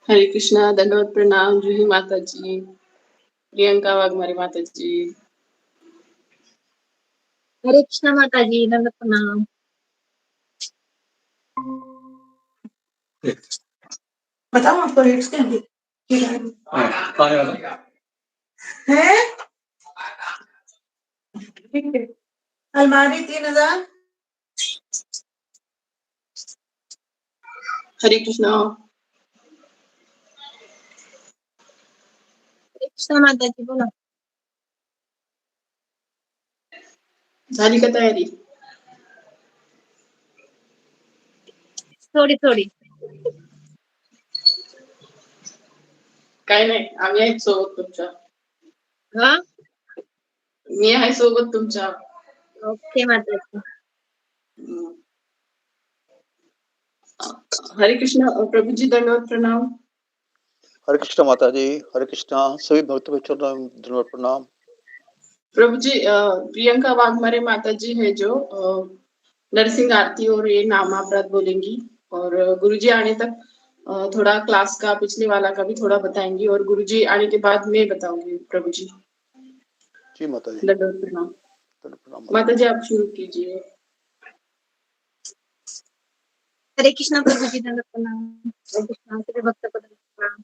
हरे कृष्णा, दंडवत प्रणाम, जूही माता जी, प्रियंका वाघमारे माता जी। हरे कृष्णा माता जी, दंडवत प्रणाम। बताओ आपको रेट्स क्या है? ठीक है। अलमारी 3000। हरे कृष्णा। हरे कृष्णा माता जी, बोला। झाली का तयारी? थोडी थोडी. काय नाही, आम्ही आहे सोबत तुमच्या. हा, मी आहे सोबत तुमच्या. ओके माता जी. हम्म. हरे कृष्णा प्रभु जी, दंडवत प्रणाम। हरे कृष्णा माता जी, हरे कृष्णा सभी भक्तों को दंडवत प्रणाम। प्रभु जी, प्रियंका वाघमारे माता जी है जो नरसिंह आरती और ये नाम आप रात बोलेंगी, और गुरुजी आने तक थोड़ा क्लास का पिछले वाला का भी थोड़ा बताएंगी, और गुरुजी आने के बाद मैं बताऊंगी। प्रभु जी जी माता जी, दंडवत प्रणाम। दंडवत प्रणाम माता जी आप शुरू कीजिए। हरे कृष्णा प्रभु जी, दंडवत प्रणाम। हरे कृष्णा सभी भक्त को दंडवत प्रणाम।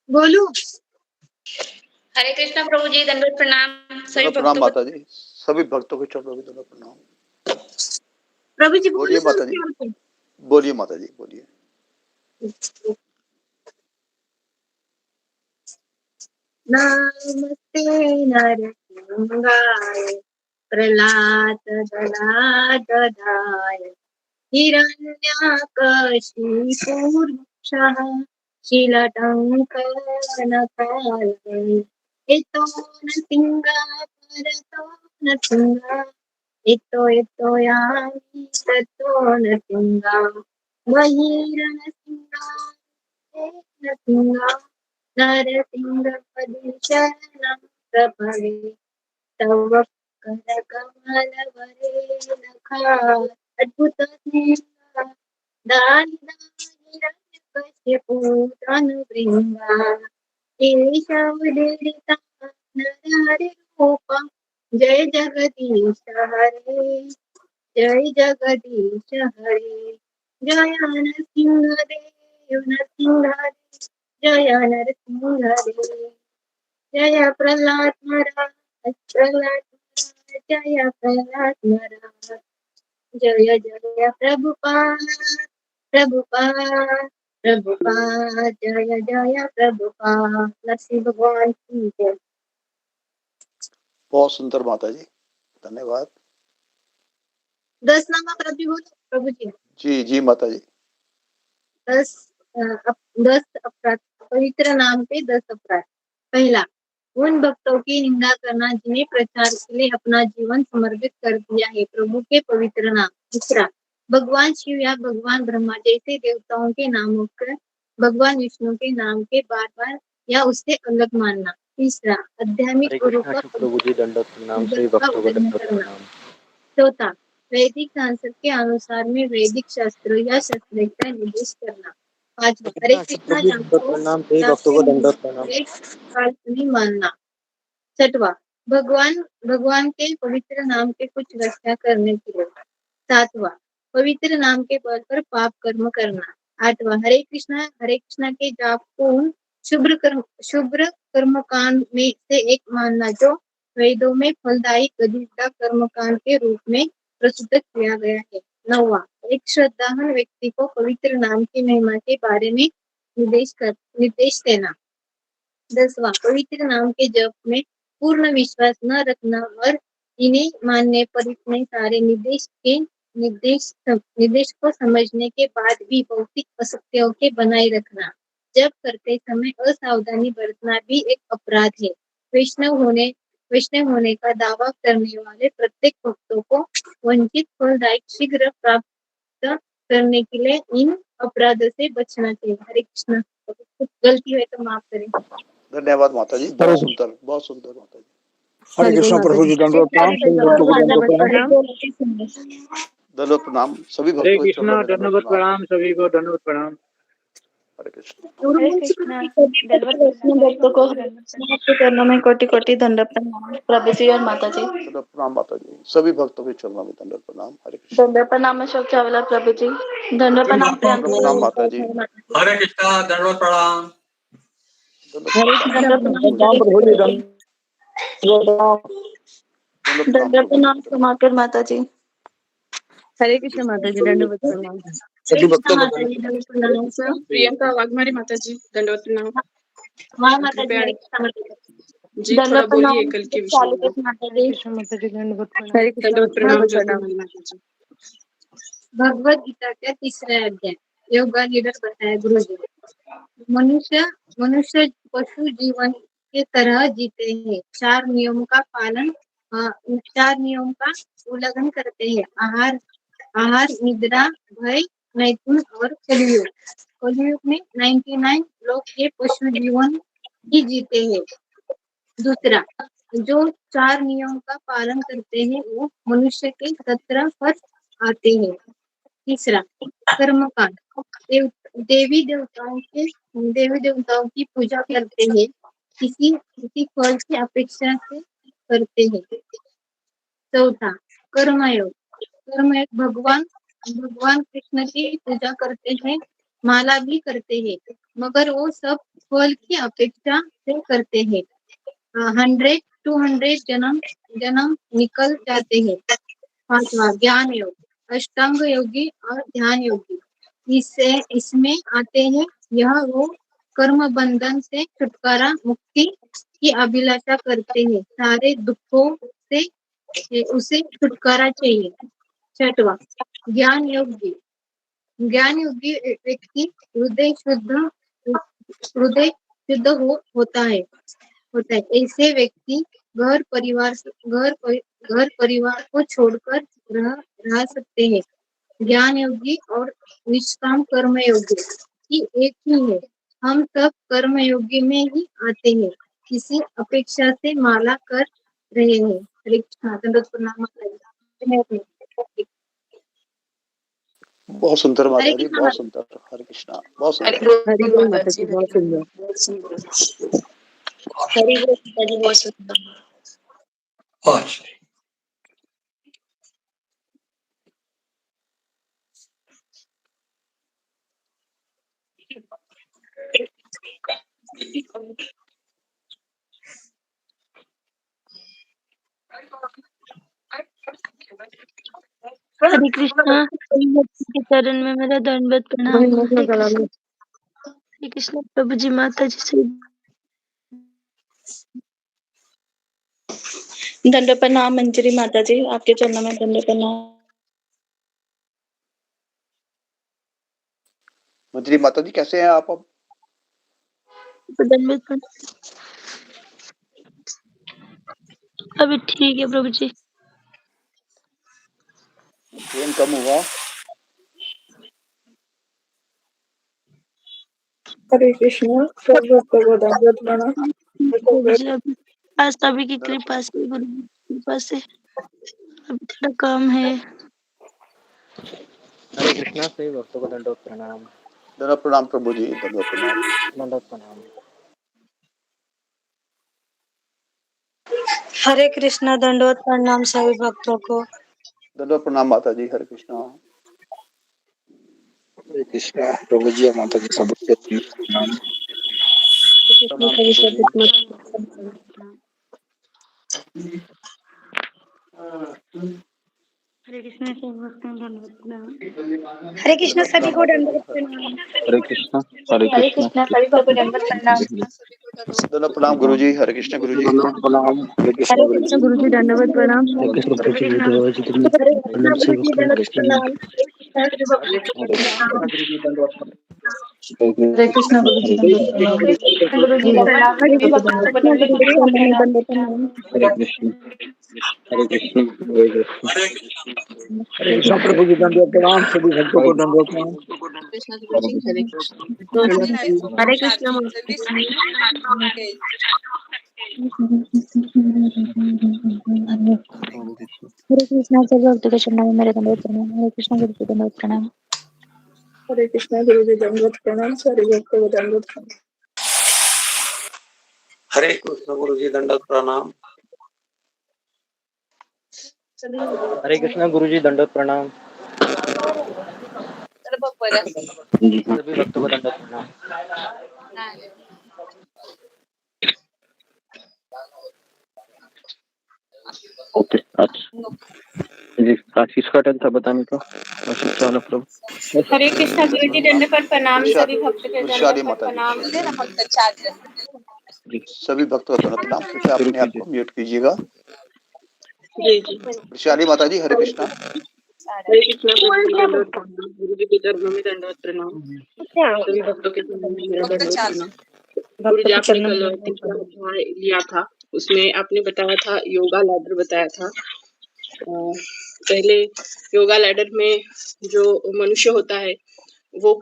बोलू। हरे कृष्णा प्रभु जी, दंडवत प्रणाम। सभी दंडवत प्रणाम भक्तों माता जी, सभी भक्तों के चरणों में दंडवत प्रणाम। प्रभु जी बोलिए बोलो माता जी, बोलिए माता जी, बोलिए। नमस्ते नरसिंहाय, प्रहलाद दलाय, हिरण्याकशिपूर्वक्षः शीलटङ्कनकालये, इतो नृसिंहा परतो नृसिंहा, इतो यामि ततो नृसिंहा, बहिर्नृसिंहा नृसिंहा, नरसिंहपदे शरणं प्रपदे, तव करकमलवरे नखात् अद्भुत स्नेहा, दानिदाहिरण्यकश्यपूतनुवृङ्गा, केशवदीरिता नरहरिरूपा, जय जगदीश हरे, जय जगदीश हरे, जय नरसिंहदेव नरसिंहदेव, जय नरसिंहदेव, जय प्रहलाद महाराज, प्रहलाद जय प्रहलाद महाराज, जय जय प्रभुपाद प्रभुपाद प्रभुपाद, जय जय प्रभुपाद। नरसिंह भगवान की जय। बहुत सुंदर माता जी, धन्यवाद। 10 नाम प्रभु बोलो प्रभु जी। जी माता जी। 10 अपराध, पवित्र नाम पे 10 अपराध। पहला, उन भक्तों की निंदा करना जिन्हें प्रचार के लिए अपना जीवन समर्पित कर दिया है, प्रभु के पवित्र नाम। दूसरा, भगवान शिव या भगवान ब्रह्मा जैसे देवताओं के नामों को भगवान विष्णु के नाम के बार बार या उससे अलग मानना। तीसरा, आध्यात्मिक गुरु का प्रभु जी, दंडवत प्रणाम। सभी भक्तों को दंडवत प्रणाम। चौथा, वैदिक शास्त्र के अनुसार में वैदिक शास्त्रों या शास्त्र का निर्देश करना। पांचवा, हरे कृष्णा प्रणाम। सभी भक्तों को दंडवत प्रणाम। नहीं मानना। छठवा, भगवान के पवित्र नाम के कुछ रक्षा करने के लिए। सातवां, पवित्र नाम के बल पर पाप कर्म करना। आठवां, हरे कृष्णा के जाप को उन शुभ्र कर्मकांड में से एक मानना जो वेदों में फलदायी गतिदा कर्मकांड के रूप में प्रस्तुत किया गया है। नौवां, एक श्रद्धावान व्यक्ति को पवित्र नाम की महिमा के बारे में निर्देश देना। 10वां, पवित्र नाम के जप में पूर्ण विश्वास न रखना और इन्हें मानने पर इतने सारे निर्देश को समझने के बाद भी भौतिक असत्यों के बनाए रखना। जप करते समय असावधानी बरतना भी एक अपराध है। वैष्णव होने का दावा करने वाले प्रत्येक भक्तों को वंचित फलदायक शीघ्र प्राप्त करने के लिए इन अपराधों से बचना चाहिए। हरे कृष्ण। कुछ गलती है तो माफ करें। धन्यवाद माता जी, बहुत सुंदर माता जी। हरे कृष्ण प्रभु जी, दंडवत प्रणाम। सभी भक्तों को दंडवत प्रणाम। दंडवत प्रणाम सभी हरे भक्तों के कृष्णा चरणों में दंडवत प्रणाम सभी को दंडवत प्रणाम। हरे कृष्ण। हरे कृष्णा दंडवत प्रणाम भक्तों को आपके चरणों में कोटि कोटि दंडवत प्रणाम प्रभु जी और माता जी। दंडवत प्रणाम माता जी, सभी भक्तों के चरणों में दंडवत प्रणाम। हरे कृष्ण। दंडवत प्रणाम अशोक चावला प्रभु जी। दंडवत प्रणाम प्रियंका प्रणाम माता जी। हरे कृष्णा दंडवत प्रणाम। हरे कृष्ण दंडवत प्रणाम प्रणाम प्रभु जी जगदीश दंडवत प्रणाम समाकर माता जी। हरे कृष्ण माता जी दंडवत प्रणाम। हरे सभी कृष्णा भक्तों को माता जी दंडवत प्रणाम सर। प्रियंका वाघमारे माता जी दंडवत प्रणाम। हाँ माता जी कृपया हरे कृष्णा माता जी। जी थोड़ा दंडवत बोलिए प्रणाम कल के विषय चालू में। माता जी। हरे कृष्ण दंडवत प्रणाम दंडवत ज्योति प्रणाम। माता जी। भगवत गीता का 3रा अध्याय योगा लीडर बताया गुरु जी। मनुष्य पशु जीवन के तरह जीते हैं। 4 नियमों का पालन 4 नियम का उल्लंघन करते हैं। आहार निद्रा भय मैथुन और कलयुग। कलयुग में 99 लोग ये पशु जीवन ही जीते हैं। दूसरा, जो 4 नियम का पालन करते हैं वो मनुष्य के 17 फर्ज आते हैं। तीसरा, कर्मकांड देवी देवताओं की पूजा करते हैं। किसी फल की अपेक्षा से करते हैं। चौथा, कर्मयोग भगवान कृष्ण की पूजा करते हैं, माला भी करते हैं, मगर वो सब फल की अपेक्षा से करते हैं। 100 200 जन्म निकल जाते हैं। पांचवा, ज्ञान योग अष्टांग योगी और ध्यान योगी इसमें आते हैं। यह वो कर्म बंधन से छुटकारा मुक्ति की अभिलाषा करते हैं। सारे दुखों से उसे छुटकारा चाहिए। छठवा, ज्ञान योगी व्यक्ति हृदय शुद्ध होता है। ऐसे व्यक्ति घर परिवार को छोड़कर रह सकते हैं। ज्ञान योगी और निष्काम कर्म योगी की एक ही है। हम सब कर्म योगी में ही आते हैं। किसी अपेक्षा से माला कर रहे हैं। हरे कृष्ण दंडवत प्रणाम। बहुत सुंदर हरे माता जी, कृष्ण बहुत सुंदर। हरे कृष्णा, बहुत हरि सुंदर। बोल हरि बोल माता माता जी जी बहुत सुंदर। हरि बोल माता जी बहुत सुंदर। अच्छा। हरे कृष्णा के चरण में मेरा दंडवत प्रणाम। हरे कृष्ण प्रभु जी माता जी से दंडवत प्रणाम। मंजरी माता जी आपके चरणों में दंडवत प्रणाम। मंजरी माता जी कैसे हैं आप? अब दंडवत प्रणाम। अभी ठीक है प्रभु जी। पेन कम हुआ? हरे कृष्ण सब भक्तों को दंडवत प्रणाम। प्रभु जी अभी आज सभी की कृपा से गुरु जी की कृपा से अभी थोड़ा काम है। हरे कृष्णा सभी भक्तों को दंडवत प्रणाम। दंडवत प्रणाम प्रभु जी, दंडवत प्रणाम। दंडवत प्रणाम। हरे कृष्णा दंडवत प्रणाम सभी भक्तों को। दंडवत प्रणाम माता जी। हरे कृष्णा। हरे कृष्णा प्रभु जी और माता जी सबको प्रणाम। प्रणाम प्रभु जी। हरे कृष्ण सभी भक्तों को दंडवत प्रणाम। हरे कृष्ण दंडवत सभी प्रणाम को माता जी। दंडवत प्रणाम। हरे कृष्णा हरे हरे कृष्णा कृष्ण सभी को दंडवत प्रणाम। दंडवत प्रणाम गुरु जी। हरे कृष्ण गुरु जी। दंडवत प्रणाम। हरे कृष्णा हरे गुरु कृष्ण जी। गुरु जी दंडवत प्रणाम। हरे कृष्ण प्रभु जी कृष्ण देवा जी दंडवत हरे कृष्ण प्रणाम सभी गुरु जी भक्तों दंडवत को प्रणाम। हरे कृष्ण सभी भक्तों को हरे प्रणाम। कृष्णा गुरु जी दंडवत प्रणाम। हरे कृष्ण गुरु जी दंडवत प्रणाम। हरे कृष्ण गुरु जी प्रणाम। हरे सभी कृष्ण भक्तों को दंडवत प्रणाम। दंडवत प्रणाम। हरे कृष्ण हरे कृष्ण हरे कृष्ण हरे कृष्ण। हरे कृष्ण प्रभु जी दंडवत प्रणाम सभी भक्तों को दंडवत प्रणाम। कृष्ण गुरु जी हरे कृष्ण। हरे कृष्ण माता जी। हरे कृष्ण हरे कृष्णा सभी भक्तों के चरणों में मेरे दंडवत प्रणाम। हरे कृष्णा गुरु जी दंडवत प्रणाम। हरे कृष्णा गुरु जी दंडवत प्रणाम। सारे भक्तों को दंडवत प्रणाम। हरे कृष्ण गुरु जी दंडवत प्रणाम। हरे कृष्णा गुरु जी दंडवत प्रणाम। सभी भक्तों को दंडवत प्रणाम। ओके अच्छा जी, आशीष का टर्न था बताने का। आशीष चावला प्रभु। हरे कृष्णा गुरु जी दंडवत प्रणाम। सभी भक्त के वृषाली दंडवत माता प्रणाम। जी, सभी भक्तों का प्रणाम। कृपया शुरू अपने आप कीजिए। को म्यूट कीजिएगा। जी जी। वृषाली माता जी, हरे कृष्णा। हरे कृष्णा गुरु जी दंडवत प्रणाम। गुरु जी के चरणों में दंडवत प्रणाम। सभी भक्तों के चरणों में मेरा दंडवत प्रणाम। गुरु जी, आपने कल तीसरा अध्याय लिया था, उसमें आपने बताया था, योगा लैडर बताया था। पहले योगा लैडर में जो मनुष्य होता है वो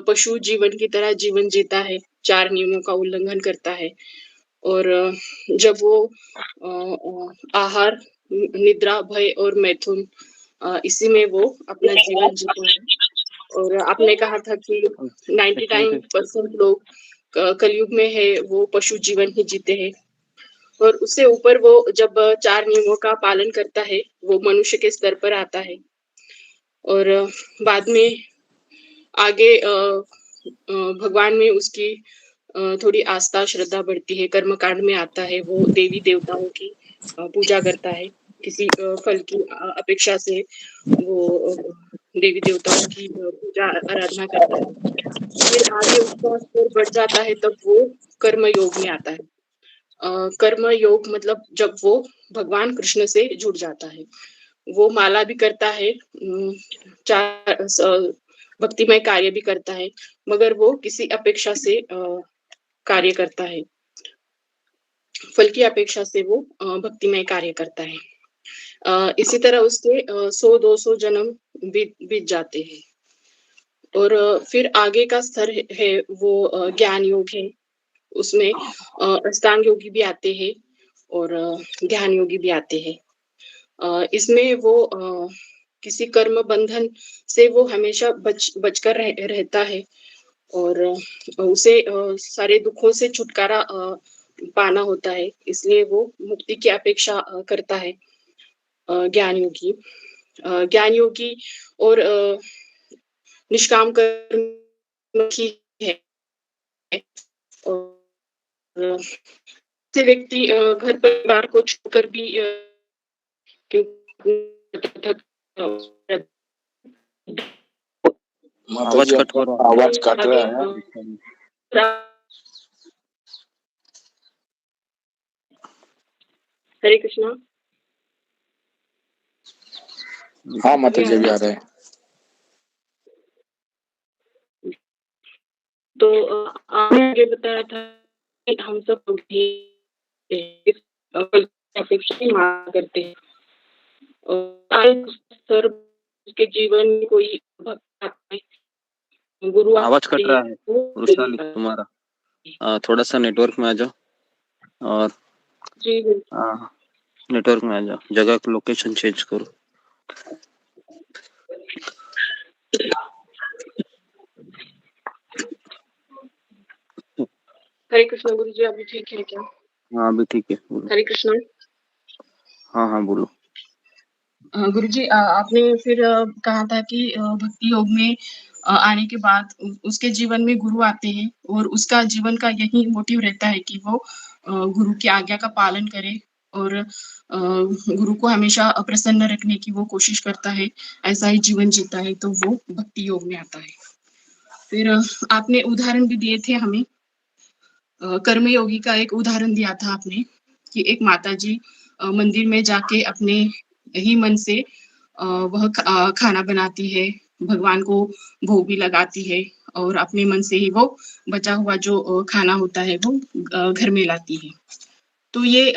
पशु जीवन की तरह जीवन जीता है, 4 नियमों का उल्लंघन करता है। और जब वो आहार, निद्रा, भय और मैथुन, इसी में वो अपना जीवन जीता है। और आपने कहा था कि 99% लोग कलयुग में है वो पशु जीवन ही जीते हैं। और उससे ऊपर वो जब 4 नियमों का पालन करता है वो मनुष्य के स्तर पर आता है। और बाद में आगे भगवान में उसकी थोड़ी आस्था श्रद्धा बढ़ती है। कर्म कांड में आता है, वो देवी देवताओं की पूजा करता है, किसी फल की अपेक्षा से वो देवी देवताओं की पूजा आराधना करता है। फिर आगे उसका स्तर बढ़ जाता है, तब वो कर्म योग में आता है। कर्म योग मतलब जब वो भगवान कृष्ण से जुड़ जाता है, वो माला भी करता है, भक्तिमय कार्य भी करता है, मगर वो किसी अपेक्षा से कार्य करता है, फल की अपेक्षा से वो भक्तिमय कार्य करता है। इसी तरह उसके 100-200 जन्म बीत जाते हैं। और फिर आगे का स्तर है वो ज्ञान योग है। उसमें अष्टांग योगी भी आते हैं और ध्यान योगी भी आते हैं। इसमें वो किसी कर्म बंधन से वो हमेशा बचकर रहता है और उसे सारे दुखों से छुटकारा पाना होता है, इसलिए वो मुक्ति की अपेक्षा करता है। ज्ञान योगी और निष्काम कर्म ही है। और से व्यक्ति घर परिवार को छोड़कर भी माता जी आपका आवाज कट रहा है। हरे कृष्णा। हाँ माता जी भी आ रहे हैं। तो आपने आगे बताया था कि हम सब अपेक्षा ही मांग करते हैं और सर उसके जीवन में कोई गुरु आवाज कट रहा है वृषाली तुम्हारा। थोड़ा सा नेटवर्क में आ जाओ और जी नेटवर्क में आ जाओ, जगह का लोकेशन चेंज करो। हरे कृष्ण गुरु जी, अभी ठीक है क्या? हाँ अभी ठीक है, बोलो। हरे कृष्ण। हाँ बोलो। गुरु जी, आपने फिर कहा था कि भक्ति योग में आने के बाद उसके जीवन में गुरु आते हैं और उसका जीवन का यही मोटिव रहता है कि वो गुरु की आज्ञा का पालन करे और गुरु को हमेशा प्रसन्न रखने की वो कोशिश करता है, ऐसा ही जीवन जीता है, तो वो भक्ति योग में आता है। फिर आपने उदाहरण भी दिए थे हमें, कर्मयोगी का एक उदाहरण दिया था आपने कि एक माताजी मंदिर में जाके अपने ही मन से वह खाना बनाती है, भगवान को भोग भी लगाती है और अपने मन से ही वो बचा हुआ जो खाना होता है वो घर में लाती है। तो ये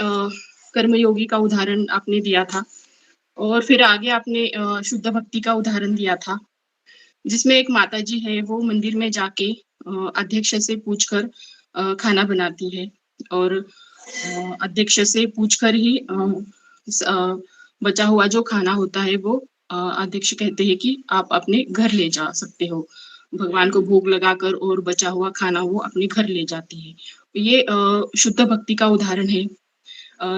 कर्मयोगी का उदाहरण आपने दिया था। और फिर आगे आपने शुद्ध भक्ति का उदाहरण दिया था, जिसमें एक माताजी है वो मंदिर में जाके अध्यक्ष से पूछकर खाना बनाती है और अध्यक्ष से पूछकर ही बचा हुआ जो खाना होता है वो अध्यक्ष कहते हैं कि आप अपने घर ले जा सकते हो। भगवान को भोग लगाकर और बचा हुआ खाना वो अपने घर ले जाती है। ये शुद्ध भक्ति का उदाहरण है,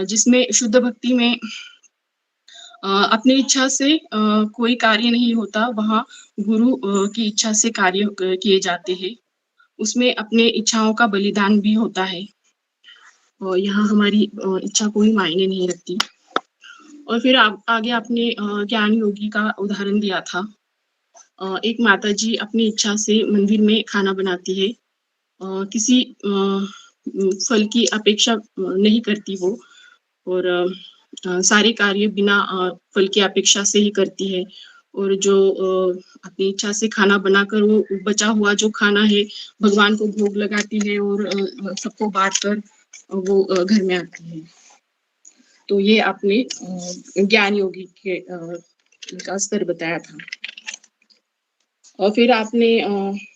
जिसमें शुद्ध भक्ति में अपनी इच्छा से कोई कार्य नहीं होता, वहाँ गुरु की इच्छा से कार्य किए जाते हैं। उसमें अपने इच्छाओं का बलिदान भी होता है और यहाँ हमारी इच्छा कोई मायने नहीं रखती। और फिर आगे आपने ज्ञान योगी का उदाहरण दिया था। एक माताजी अपनी इच्छा से मंदिर में खाना बनाती है, किसी फल की अपेक्षा नहीं करती वो, और सारे कार्य बिना फल की अपेक्षा से ही करती है। और जो अपनी इच्छा से खाना बनाकर वो बचा हुआ जो खाना है भगवान को भोग लगाती है और सबको बांटकर वो घर में आती है। तो ये आपने ज्ञान योगी के का स्तर बताया था। और फिर आपने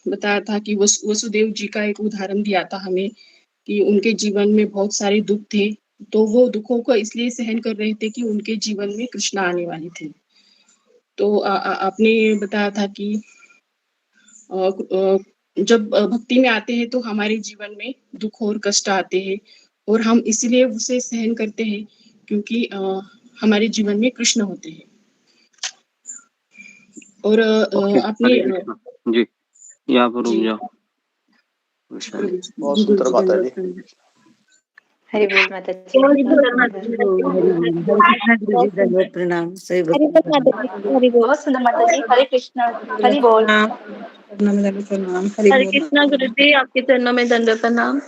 बताया था कि वसुदेव जी का एक उदाहरण दिया था हमें कि उनके जीवन में बहुत सारे दुख थे, तो वो दुखों को इसलिए सहन कर रहे थे कि उनके जीवन में कृष्ण आने वाले थे। तो आपने बताया था कि जब भक्ति में आते हैं तो हमारे जीवन में दुख और कष्ट आते हैं और हम इसलिए उसे सहन करते हैं क्योंकि हमारे जीवन में कृष्ण होते हैं। और आपने हरे कृष्णा जी, यहाँ पर रुक जाओ वैशाली। बहुत सुंदर माता जी। हरि बोल माता जी। हरि बोल माता जी। दंडवत प्रणाम। सही हरि बोल माता जी। हरि बोल। बहुत सुंदर माता जी। हरे कृष्णा। हरि बोल। प्रणाम। हरि हरे बोल। कृष्णा गुरु जी, आपके चरणों में दंडवत प्रणाम।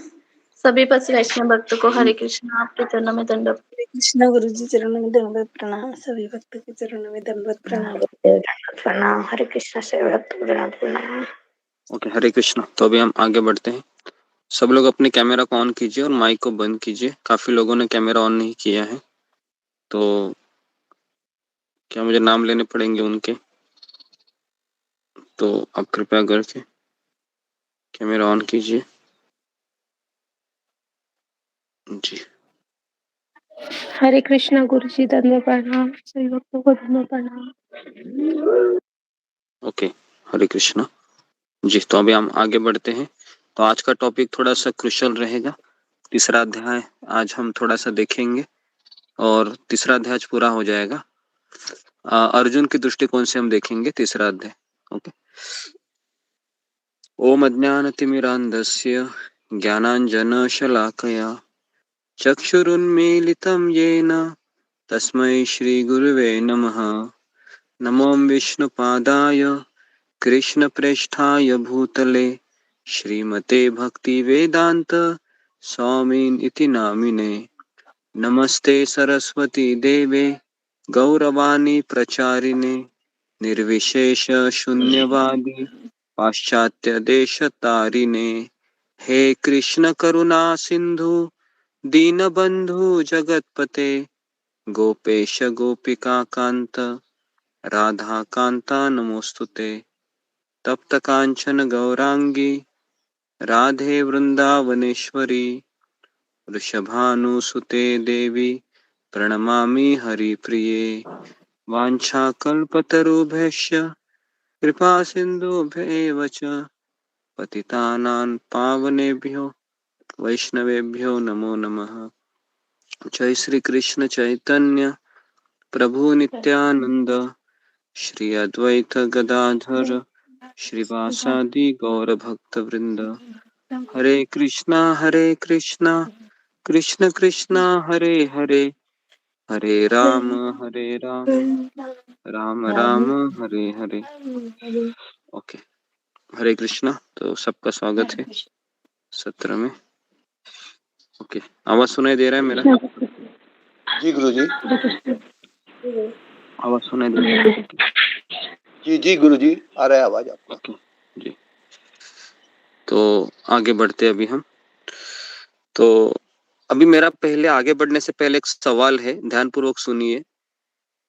सभी पति वैष्णव भक्तों को हरे कृष्णा, आपके चरणों में दंडवत कृष्ण गुरु जी चरणों में दंडवत प्रणाम। सभी भक्तों के चरणों में दंडवत प्रणाम। प्रणाम। हरे कृष्णा से भक्त प्रणाम। ओके, हरे कृष्णा। तो अभी हम आगे बढ़ते हैं। सब लोग अपने कैमरा को ऑन कीजिए और माइक को बंद कीजिए। काफी लोगों ने कैमरा ऑन नहीं किया है, तो क्या मुझे नाम लेने पड़ेंगे उनके? तो आप कृपया करके कैमरा ऑन कीजिए जी। हरे कृष्णा गुरु जी, दंडवत प्रणाम। सभी भक्तों को दंडवत प्रणाम। ओके, हरे कृष्णा जी। तो अभी हम आगे बढ़ते हैं। तो आज का टॉपिक थोड़ा सा क्रुशियल रहेगा। तीसरा अध्याय आज हम थोड़ा सा देखेंगे और तीसरा अध्याय आज पूरा हो जाएगा। अर्जुन के दृष्टिकोण से हम देखेंगे तीसरा अध्याय। ओके। ओम अज्ञानतिमिरान्धस्य ज्ञानाञ्जनशलाकया चक्षुरुन्मीलितं येन तस्मै श्रीगुरुवे नमः। नमो विष्णुपादाय कृष्णप्रेष्ठाय भूतले श्रीमते भक्तिवेदान्त स्वामिन् इति नामिने। नमस्ते सरस्वती देवे गौरवाणी प्रचारिणे निर्विशेष शून्यवादी पाश्चात्य देश तारिणे। हे कृष्ण करुणा सिंधु दीनबंधु जगतपते गोपेश गोपिका कांत राधा कांता नमोस्तुते। तप्त कांचन गौरांगी राधे वृंदावनेश्वरी वृषभानुसुते देवी प्रणमामि हरिप्रिये। वाञ्छाकल्पतरुभ्यश्च कृपा सिन्धुभ्यैव च पतितानां पावनेभ्यो वैष्णवेभ्यो नमो नमः। जय श्री कृष्ण चैतन्य प्रभु नित्यानंद श्री अद्वैत गदाधर श्रीवासादि गौर भक्त वृंद। हरे कृष्णा कृष्ण कृष्णा हरे हरे, हरे राम राम राम हरे हरे। ओके, हरे कृष्णा। तो सबका स्वागत है सत्र में। ओके, आवाज सुनाई दे रहा है मेरा? जी गुरु जी। आवाज सुनाई दे रहा है? जी जी गुरु जी, आ रहा है आवाज आपका। ओके जी। तो आगे बढ़ते अभी हम। तो अभी मेरा पहले आगे बढ़ने से पहले एक सवाल है, ध्यानपूर्वक सुनिए।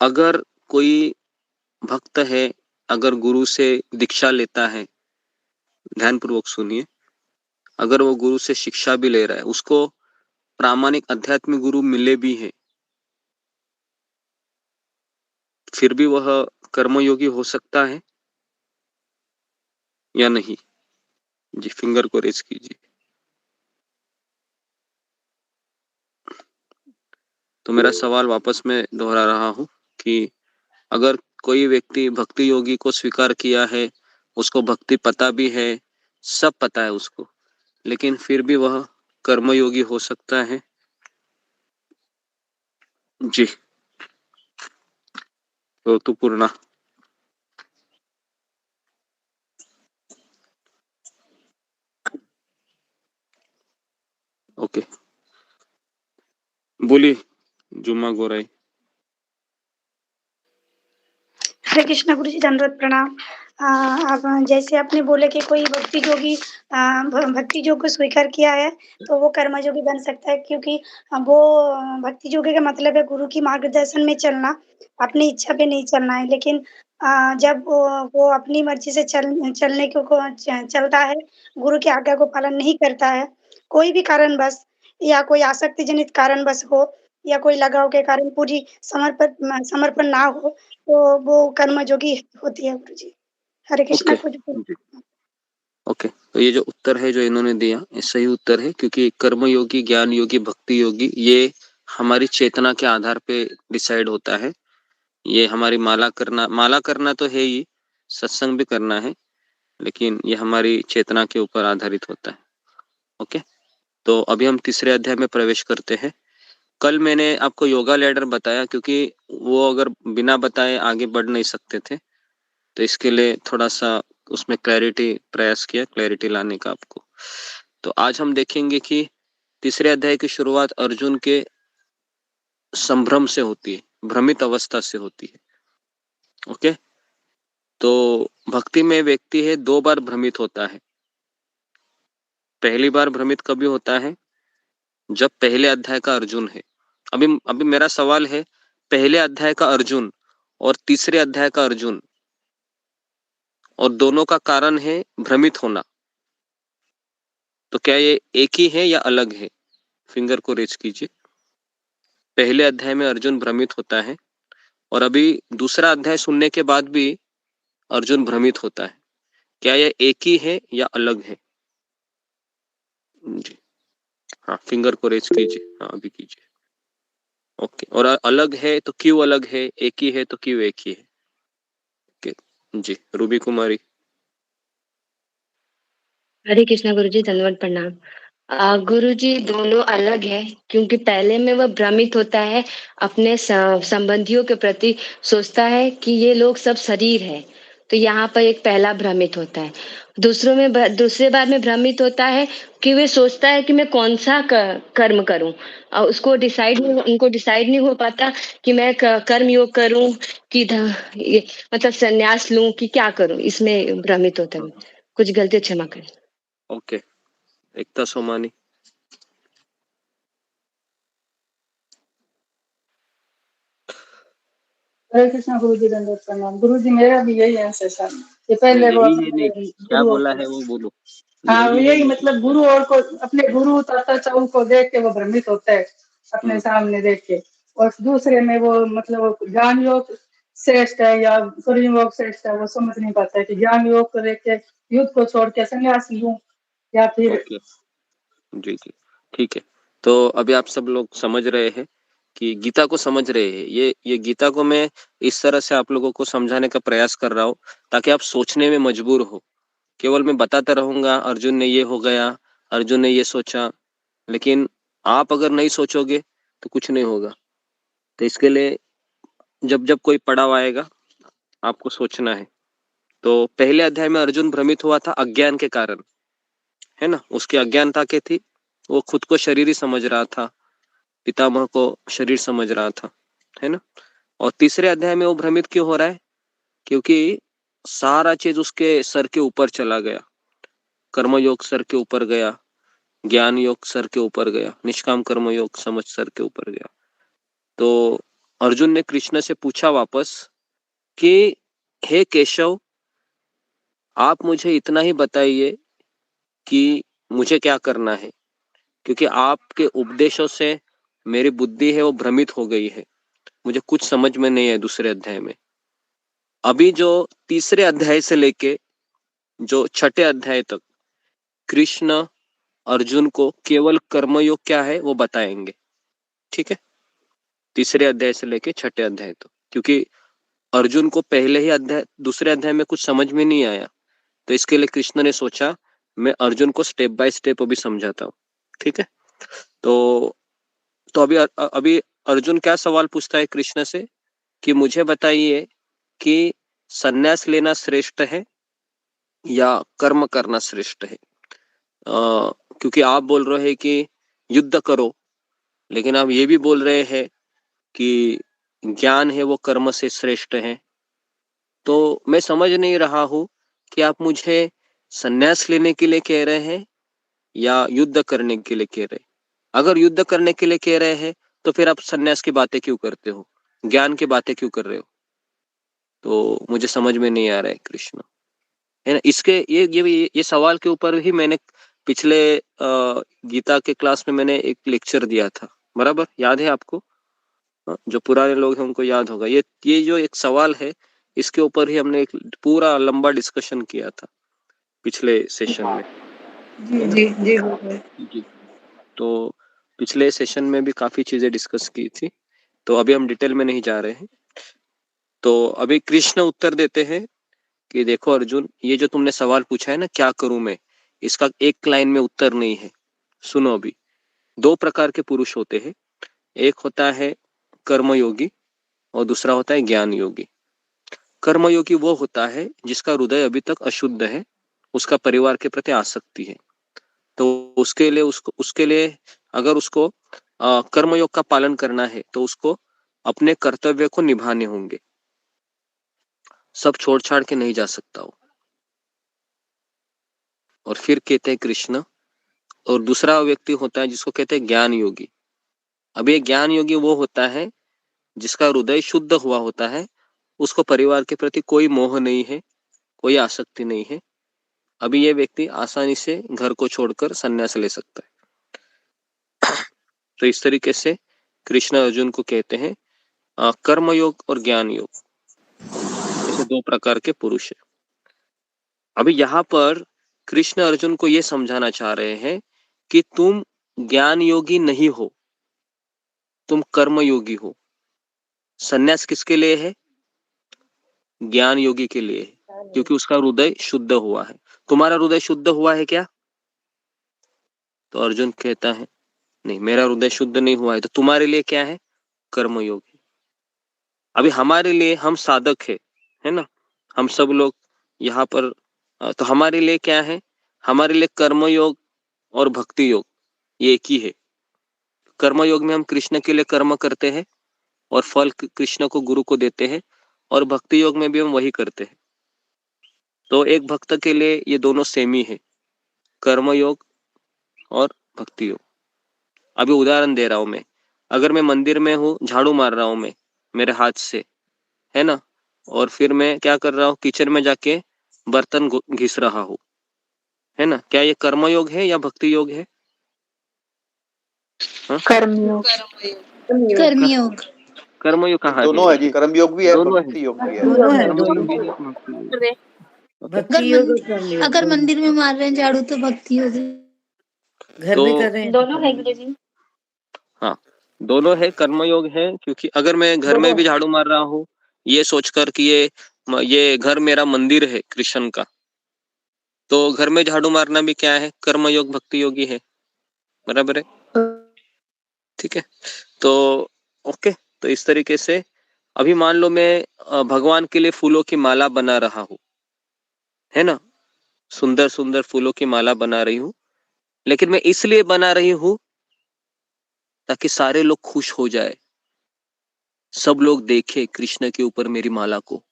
अगर कोई भक्त है, अगर गुरु से दीक्षा लेता है, ध्यानपूर्वक सुनिए, अगर वो गुरु से शिक्षा भी ले रहा है, उसको प्रामाणिक आध्यात्मिक गुरु मिले भी है, फिर भी वह कर्मयोगी हो सकता है या नहीं? जी, फिंगर को रेज कीजिए। तो मेरा सवाल वापस मैं दोहरा रहा हूं कि अगर कोई व्यक्ति भक्ति योगी को स्वीकार किया है, उसको भक्ति पता भी है, सब पता है उसको, लेकिन फिर भी वह कर्मयोगी हो सकता है? जी, ऋतुपूर्णा। ओके, बोलिए जुम्मा गोराई। हरे कृष्णा गुरु जी, दंडवत प्रणाम। आप जैसे आपने बोले कि कोई भक्ति योगी भक्ति योग को स्वीकार किया है तो वो कर्मयोगी बन सकता है, क्योंकि वो भक्ति योगी का मतलब है गुरु की मार्गदर्शन में चलना, अपनी इच्छा पे नहीं चलना है। लेकिन जब वो अपनी मर्जी से चलने को चलता है, गुरु की आज्ञा को पालन नहीं करता है, कोई भी कारणवश या कोई आसक्ति जनित कारणवश हो या कोई लगाव के कारण पूरी समर्पण ना हो, तो वो कर्मयोगी होती है गुरुजी। हरे कृष्णा ओके गुरु जी। ओके, तो ये जो उत्तर है जो इन्होंने दिया, ये सही उत्तर है, क्योंकि कर्मयोगी, ज्ञान योगी, भक्ति योगी ये हमारी चेतना के आधार पे डिसाइड होता है। ये हमारी माला करना तो है ही, सत्संग भी करना है, लेकिन ये हमारी चेतना के ऊपर आधारित होता है। ओके, तो अभी हम तीसरे अध्याय में प्रवेश करते हैं। कल मैंने आपको योगा लैडर बताया, क्योंकि वो अगर बिना बताए आगे बढ़ नहीं सकते थे, तो इसके लिए थोड़ा सा उसमें प्रयास किया क्लैरिटी लाने का आपको। तो आज हम देखेंगे कि तीसरे अध्याय की शुरुआत अर्जुन के संभ्रम से होती है, भ्रमित अवस्था से होती है। ओके, तो भक्ति में व्यक्ति है 2 बार भ्रमित होता है। पहली बार भ्रमित कभी होता है? जब पहले अध्याय का अर्जुन है। अभी मेरा सवाल है, पहले अध्याय का अर्जुन और तीसरे अध्याय का अर्जुन, और दोनों का कारण है भ्रमित होना, तो क्या ये एक ही है या अलग है? फिंगर को रेज कीजिए। पहले अध्याय में अर्जुन भ्रमित होता है और अभी दूसरा अध्याय सुनने के बाद भी अर्जुन भ्रमित होता है, क्या यह एक ही है या अलग है? जी हाँ, फिंगर को रेज कीजिए। हाँ, अभी कीजिए। ओके, और अलग है तो क्यों अलग है, एक ही है तो क्यों एक ही है? ओके जी, रूबी कुमारी। हरे कृष्णा गुरुजी, धन्यवाद प्रणाम। गुरुजी, दोनों अलग है, क्योंकि पहले में वह भ्रमित होता है, अपने संबंधियों के प्रति सोचता है कि ये लोग सब शरीर है, तो यहाँ पर एक पहला भ्रमित होता है। दूसरे बार में भ्रमित होता है कि वे सोचता है कि मैं कौन सा कर्म करूं, और उनको डिसाइड नहीं हो पाता कि मैं कर्म योग करूं कि मतलब संन्यास लूं कि क्या करूं, इसमें भ्रमित होता है। कुछ गलती क्षमा करें। ओके, एकता सोमानी। हरे कृष्णा गुरु जी, दंडवत प्रणाम। गुरु जी, मेरा भी यही आंसर था कि पहले वो यही है अपने नहीं, क्या गुरुओं बोला को, है वो बोलो। हाँ यही है यही नहीं, मतलब गुरु और को अपने गुरु ताता चाऊ को देख के वो भ्रमित होता है, अपने सामने देख के। और दूसरे में वो मतलब ज्ञान योग श्रेष्ठ है या कर्म योग श्रेष्ठ है, वो समझ नहीं पाता है कि ज्ञान योग को देख के युद्ध को छोड़ के संन्यास लूं या फिर। ओके जी जी, ठीक है। तो अभी आप सब लोग समझ रहे हैं कि गीता को समझ रहे हैं। ये गीता को मैं इस तरह से आप लोगों को समझाने का प्रयास कर रहा हूँ ताकि आप सोचने में मजबूर हो। केवल मैं बताता रहूंगा, अर्जुन ने ये हो गया, अर्जुन ने ये सोचा, लेकिन आप अगर नहीं सोचोगे तो कुछ नहीं होगा। तो इसके लिए जब जब कोई पड़ाव आएगा आपको सोचना है। तो पहले अध्याय में अर्जुन भ्रमित हुआ था अज्ञान के कारण, है ना। उसकी अज्ञानता क्या थी? वो खुद को शरीर ही समझ रहा था, पितामह को शरीर समझ रहा था, है ना। और तीसरे अध्याय में वो भ्रमित क्यों हो रहा है? क्योंकि सारा चीज उसके सर के ऊपर चला गया। कर्मयोग सर के ऊपर गया, ज्ञान योग सर के ऊपर गया, निष्काम कर्म योग समझ सर के ऊपर गया। तो अर्जुन ने कृष्ण से पूछा वापस कि हे केशव, आप मुझे इतना ही बताइए कि मुझे क्या करना है, क्योंकि आपके उपदेशों से मेरी बुद्धि है वो भ्रमित हो गई है, मुझे कुछ समझ में नहीं है दूसरे अध्याय में। अभी जो तीसरे अध्याय से लेके जो छठे अध्याय तक कृष्ण अर्जुन को केवल कर्मयोग क्या है वो बताएंगे, ठीक है। तीसरे अध्याय से लेके छठे अध्याय तक, क्योंकि अर्जुन को पहले ही अध्याय दूसरे अध्याय में कुछ समझ में नहीं आया, तो इसके लिए कृष्ण ने सोचा मैं अर्जुन को स्टेप बाय स्टेप अभी समझाता हूँ, ठीक है। तो अभी अर्जुन क्या सवाल पूछता है कृष्ण से कि मुझे बताइए कि संन्यास लेना श्रेष्ठ है या कर्म करना श्रेष्ठ है। क्योंकि आप बोल रहे हैं कि युद्ध करो, लेकिन आप ये भी बोल रहे हैं कि ज्ञान है वो कर्म से श्रेष्ठ है। तो मैं समझ नहीं रहा हूँ कि आप मुझे संन्यास लेने के लिए कह रहे हैं या युद्ध करने के लिए कह रहे हैं। अगर युद्ध करने के लिए कह रहे हैं तो फिर आप संन्यास की बातें क्यों करते हो, ज्ञान की बातें क्यों कर रहे हो? तो मुझे समझ में नहीं आ रहा है कृष्ण, है ना। इसके ये सवाल के ऊपर ही मैंने पिछले गीता के क्लास में मैंने एक लेक्चर दिया था, बराबर याद है आपको? जो पुराने लोग हैं उनको याद होगा। ये जो एक सवाल है इसके ऊपर ही हमने एक पूरा लंबा डिस्कशन किया था पिछले सेशन में। जी। तो पिछले सेशन में भी काफी चीजें डिस्कस की थी, तो अभी हम डिटेल में नहीं जा रहे हैं। तो अभी कृष्ण उत्तर देते हैं कि देखो अर्जुन, ये जो तुमने सवाल पूछा है ना क्या करूं मैं, इसका एक लाइन में उत्तर नहीं है। सुनो, अभी दो प्रकार के पुरुष होते हैं, एक होता है कर्मयोगी और दूसरा होता है ज्ञान योगी। कर्मयोगी वो होता है जिसका हृदय अभी तक अशुद्ध है, उसका परिवार के प्रति आसक्ति है, तो उसके लिए अगर उसको कर्मयोग का पालन करना है तो उसको अपने कर्तव्य को निभाने होंगे, सब छोड़ छाड़ के नहीं जा सकता वो। और फिर कहते हैं कृष्ण, और दूसरा व्यक्ति होता है जिसको कहते हैं ज्ञान योगी। अब ये ज्ञान योगी वो होता है जिसका हृदय शुद्ध हुआ होता है, उसको परिवार के प्रति कोई मोह नहीं है, कोई आसक्ति नहीं है। अभी ये व्यक्ति आसानी से घर को छोड़कर संन्यास ले सकता है। तो इस तरीके से कृष्ण अर्जुन को कहते हैं कर्मयोग और ज्ञान योग, ऐसे दो प्रकार के पुरुष है। अभी यहाँ पर कृष्ण अर्जुन को ये समझाना चाह रहे हैं कि तुम ज्ञान योगी नहीं हो, तुम कर्म योगी हो। संन्यास किसके लिए है? ज्ञान योगी के लिए है, क्योंकि उसका हृदय शुद्ध हुआ है। तुम्हारा हृदय शुद्ध हुआ है क्या? तो अर्जुन कहता है नहीं, मेरा हृदय शुद्ध नहीं हुआ है। तो तुम्हारे लिए क्या है? कर्मयोगी। अभी हमारे लिए, हम साधक है ना, हम सब लोग यहाँ पर, तो हमारे लिए क्या है? हमारे लिए कर्मयोग और भक्ति योग ये एक ही है। कर्मयोग में हम कृष्ण के लिए कर्म करते हैं और फल कृष्ण को, गुरु को देते हैं, और भक्ति योग में भी हम वही करते हैं। तो एक भक्त के लिए ये दोनों सेम ही है, कर्मयोग और भक्ति योग। अभी उदाहरण दे रहा हूं मैं, अगर मैं मंदिर में हूँ, झाड़ू मार रहा हूं मैं मेरे हाथ से, है ना, और फिर मैं क्या कर रहा हूँ, किचन में जाके बर्तन घिस रहा हूँ, है ना, क्या ये कर्मयोग है या भक्ति योग है? कर्मयोग। कर्मयोग। कर्मयोग कहाँ दोनों है जी, कर्मयोग भी है, भक्ति योग भी है। अगर मंदिर में मार रहे हैं झाड़ू तो भक्ति होगी। घर में कर रहे हैं दोनों है गुरुजी। हाँ, दोनों है, कर्मयोग है, क्योंकि अगर मैं घर में भी झाड़ू मार रहा हूँ ये सोचकर कि ये घर मेरा मंदिर है कृष्ण का, तो घर में झाड़ू मारना भी क्या है? कर्मयोग, भक्ति योगी है, बराबर है, ठीक है। तो ओके, तो इस तरीके से अभी मान लो मैं भगवान के लिए फूलों की माला बना रहा हूँ, है ना, सुंदर सुंदर फूलों की माला बना रही हूँ, लेकिन मैं इसलिए बना रही हूँ ताकि सारे लोग खुश हो जाए, सब लोग देखे कृष्ण के ऊपर मेरी माला को।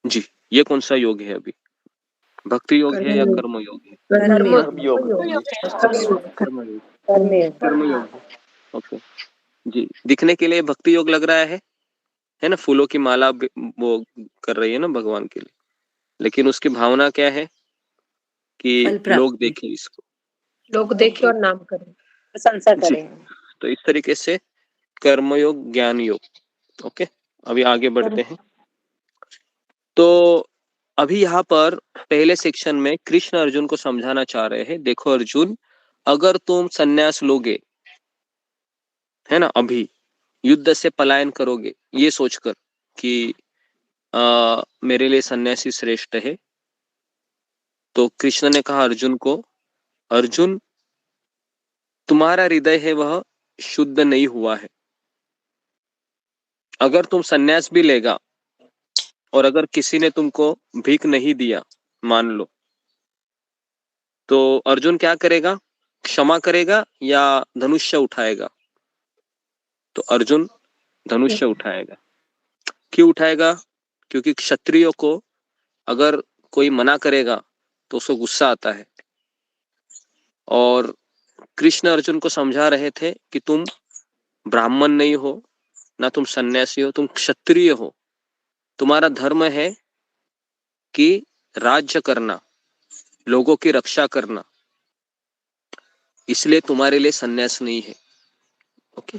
जी, ये कौन सा योग है? अभी भक्ति योग है या कर्म योग है? कर्म योग है। ओके जी, दिखने के लिए भक्ति योग लग रहा है ना, फूलों की माला वो कर रही है ना भगवान के लिए, लेकिन उसकी भावना क्या है कि लोग देखें इसको, लोग देखें और नाम करें, प्रशंसा करें। तो इस तरीके से कर्मयोग, ज्ञान योग। ओके, अभी आगे बढ़ते हैं। तो अभी यहाँ पर पहले सेक्शन में कृष्ण अर्जुन को समझाना चाह रहे हैं, देखो अर्जुन, अगर तुम संन्यास लोगे, है ना, अभी युद्ध से पलायन करोगे ये सोचकर कि मेरे लिए सन्यासी श्रेष्ठ है, तो कृष्ण ने कहा अर्जुन को, अर्जुन तुम्हारा हृदय है वह शुद्ध नहीं हुआ है। अगर तुम सन्यास भी लेगा और अगर किसी ने तुमको भीख नहीं दिया मान लो, तो अर्जुन क्या करेगा, क्षमा करेगा या धनुष्य उठाएगा? तो अर्जुन धनुष्य उठाएगा। क्यों उठाएगा? क्योंकि क्षत्रियो को अगर कोई मना करेगा तो उसको गुस्सा आता है। और कृष्ण अर्जुन को समझा रहे थे कि तुम ब्राह्मण नहीं हो, ना तुम सन्यासी हो, तुम क्षत्रिय हो। तुम्हारा धर्म है कि राज्य करना, लोगों की रक्षा करना, इसलिए तुम्हारे लिए सन्यास नहीं है। ओके,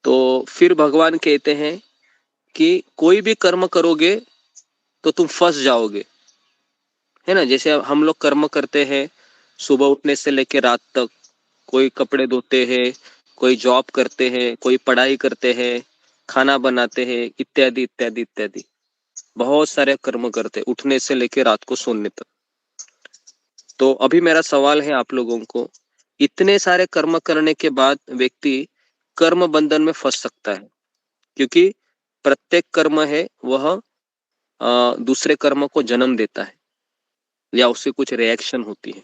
तो फिर भगवान कहते हैं कि कोई भी कर्म करोगे तो तुम फंस जाओगे, है ना। जैसे हम लोग कर्म करते हैं सुबह उठने से लेकर रात तक, कोई कपड़े धोते हैं, कोई जॉब करते हैं, कोई पढ़ाई करते हैं, खाना बनाते हैं, इत्यादि इत्यादि इत्यादि, बहुत सारे कर्म करते हैं उठने से लेकर रात को सोने तक। तो अभी मेरा सवाल है आप लोगों को, इतने सारे कर्म करने के बाद व्यक्ति कर्म बंधन में फंस सकता है, क्योंकि प्रत्येक कर्म है वह दूसरे कर्म को जन्म देता है या उससे कुछ रिएक्शन होती है।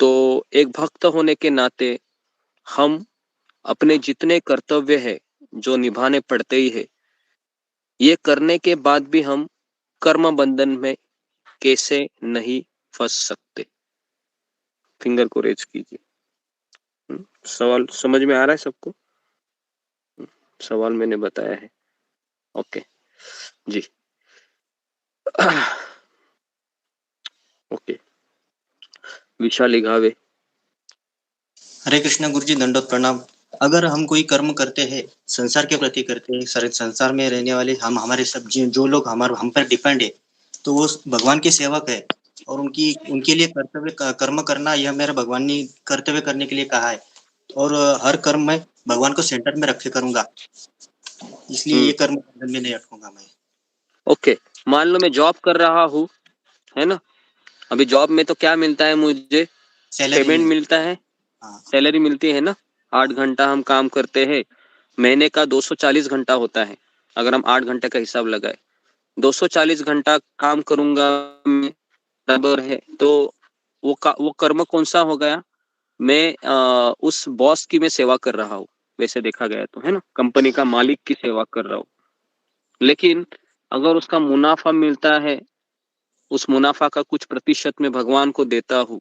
तो एक भक्त होने के नाते हम अपने जितने कर्तव्य है जो निभाने पड़ते ही है, ये करने के बाद भी हम कर्म बंधन में कैसे नहीं फंस सकते? फिंगर को रेज कीजिए। सवाल समझ में आ रहा है सबको? सवाल मैंने बताया है। ओके जी। ओके, विशाली घावे। हरे कृष्णा गुरु जी, दंडोत प्रणाम। अगर हम कोई कर्म करते हैं संसार के प्रति करते हैं, संसार में रहने वाले हम हमारे सब जो लोग हम पर डिपेंड है, तो वो भगवान के सेवक है और उनके लिए कर्तव्य कर्म करना यह मेरा भगवान ने कर्तव्य करने के लिए कहा है। और हर कर्म में भगवान को सेंटर में रखे करूंगा, इसलिए ये कर्म बंधन में नहीं अटकूंगा मैं। ओके, मान लो मैं जॉब कर रहा हूँ, है ना, अभी जॉब में तो क्या मिलता है मुझे? पेमेंट मिलता है, सैलरी मिलती है ना। 8 घंटा हम काम करते हैं, महीने का 240 घंटा होता है। अगर हम 8 घंटे का हिसाब लगाए, 240 घंटा काम करूंगा मैं, बराबर है। तो वो कर्म कौन सा हो गया? मैं उस बॉस की मैं सेवा कर रहा हूँ, वैसे देखा गया तो, है ना, कंपनी का मालिक की सेवा कर रहा हूँ। लेकिन अगर उसका मुनाफा मिलता है, उस मुनाफा का कुछ प्रतिशत में भगवान को देता हूँ,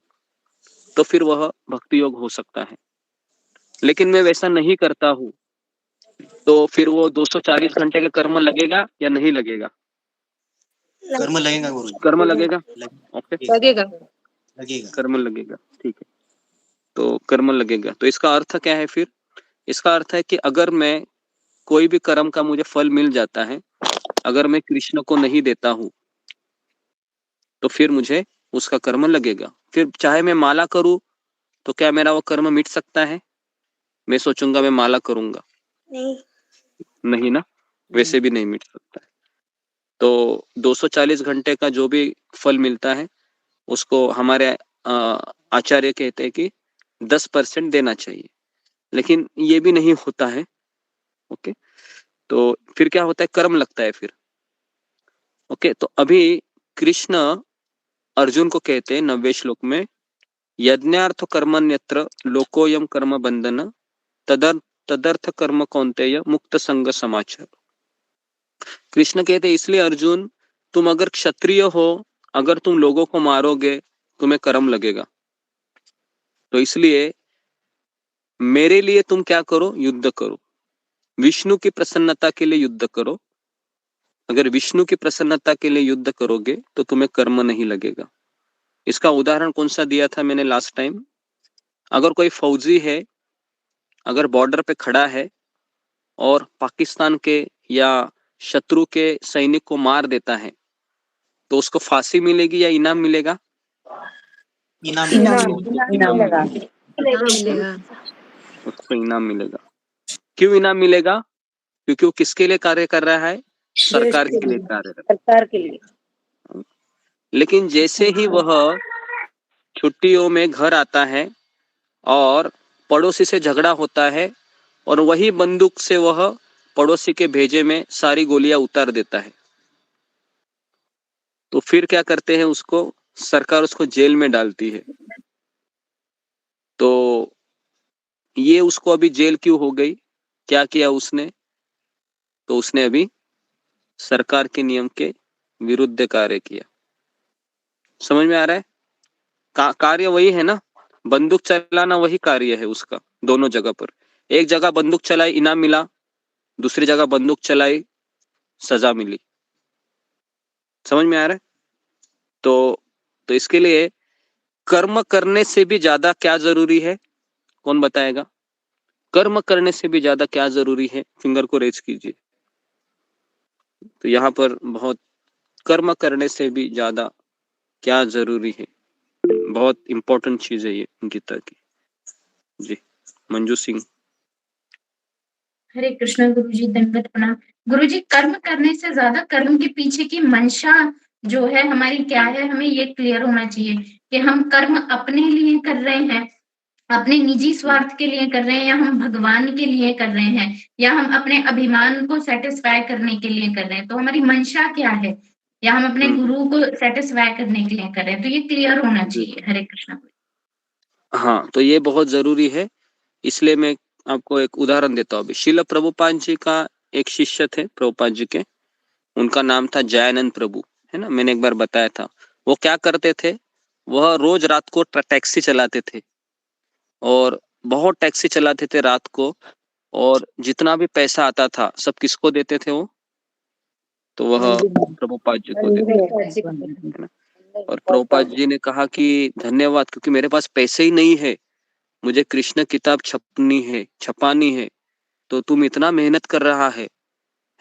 तो फिर वह भक्ति योग हो सकता है। लेकिन मैं वैसा नहीं करता हूँ, तो फिर वो 240 घंटे का कर्म लगेगा या नहीं लगेगा? कर्म लगेगा गुरु जी। कर्म लगेगा। ओके, लगेगा कर्म लगेगा, ठीक है। तो कर्म लगेगा, तो इसका अर्थ क्या है फिर? इसका अर्थ है कि अगर मैं कोई भी कर्म का मुझे फल मिल जाता है, अगर मैं कृष्ण को नहीं देता हूँ, तो फिर मुझे उसका कर्म लगेगा। फिर चाहे मैं माला करूं, तो क्या मेरा वो कर्म मिट सकता है? मैं सोचूंगा मैं माला करूंगा, नहीं ना, वैसे भी नहीं मिट सकता है। तो 240 घंटे का जो भी फल मिलता है, उसको हमारे आचार्य कहते हैं कि 10% देना चाहिए, लेकिन ये भी नहीं होता है। ओके, तो फिर क्या होता है? कर्म लगता है फिर। ओके, तो अभी कृष्ण अर्जुन को कहते हैं 90वें श्लोक में, यज्ञार्थ कर्मण्यत्र लोकोयम कर्म बंधन तदर्थ कर्म कौन्तेय मुक्त संग समाचार। कृष्ण कहते इसलिए अर्जुन, तुम अगर क्षत्रिय हो, अगर तुम लोगों को मारोगे, तुम्हें कर्म लगेगा। तो इसलिए मेरे लिए तुम क्या करो? युद्ध करो, विष्णु की प्रसन्नता के लिए युद्ध करो। अगर विष्णु की प्रसन्नता के लिए युद्ध करोगे तो तुम्हें कर्म नहीं लगेगा। इसका उदाहरण कौन सा दिया था मैंने लास्ट टाइम? अगर कोई फौजी है, अगर बॉर्डर पे खड़ा है और पाकिस्तान के या शत्रु के सैनिक को मार देता है तो उसको फांसी मिलेगी या इनाम मिलेगा? इनाम मिलेगा। उसको इनाम मिलेगा। क्यों इनाम मिलेगा? क्योंकि वो किसके लिए कार्य कर रहा है? सरकार के लिए कार्य कर सरकार के लिए। रहा है। लेकिन जैसे ही वह छुट्टियों में घर आता है और पड़ोसी से झगड़ा होता है और वही बंदूक से वह पड़ोसी के भेजे में सारी गोलियां उतार देता है, तो फिर क्या करते हैं? उसको सरकार उसको जेल में डालती है। तो ये उसको अभी जेल क्यों हो गई? क्या किया उसने? तो उसने अभी सरकार के नियम के विरुद्ध कार्य किया। समझ में आ रहा है? कार्य वही है ना, बंदूक चलाना वही कार्य है उसका, दोनों जगह पर। एक जगह बंदूक चलाई, इनाम मिला, दूसरी जगह बंदूक चलाई, सजा मिली। समझ में आ रहा है? तो इसके लिए कर्म करने से भी ज्यादा क्या जरूरी है? कौन बताएगा? कर्म करने से भी ज्यादा क्या जरूरी है? फिंगर को रेज कीजिए। तो यहाँ पर बहुत कर्म करने से भी ज्यादा क्या जरूरी है, बहुत इंपॉर्टेंट चीज है ये गीता की। जी, मंजू सिंह। हरे कृष्ण गुरुजी, दंडवत प्रणाम। गुरुजी, कर्म करने से ज्यादा कर्म के पीछे की मंशा जो है हमारी क्या है, हमें ये क्लियर होना चाहिए कि हम कर्म अपने लिए कर रहे हैं, अपने निजी स्वार्थ के लिए कर रहे हैं, या हम भगवान के लिए कर रहे हैं, या हम अपने अभिमान को सेटिस्फाई करने के लिए कर रहे हैं। तो हमारी मंशा क्या है, या हम अपने गुरु को सेटिस्फाई करने के लिए कर रहे हैं, तो ये क्लियर होना चाहिए। हरे कृष्ण। हाँ, तो ये बहुत जरूरी है। इसलिए मैं आपको एक उदाहरण देता हूँ। अभी शिल प्रभुपाद जी का एक शिष्य थे प्रभुपाद जी के, उनका नाम था जयानंद प्रभु, है ना, मैंने एक बार बताया था। वो क्या करते थे? वह रोज रात को टैक्सी चलाते थे और बहुत टैक्सी चलाते थे रात को, और जितना भी पैसा आता था सब किसको देते थे वो? तो वह प्रभुपाद जी को देते थे, है ना। और प्रभुपाद जी ने कहा कि धन्यवाद, क्योंकि मेरे पास पैसे ही नहीं है, मुझे कृष्ण किताब छपानी है, तो तुम इतना मेहनत कर रहा है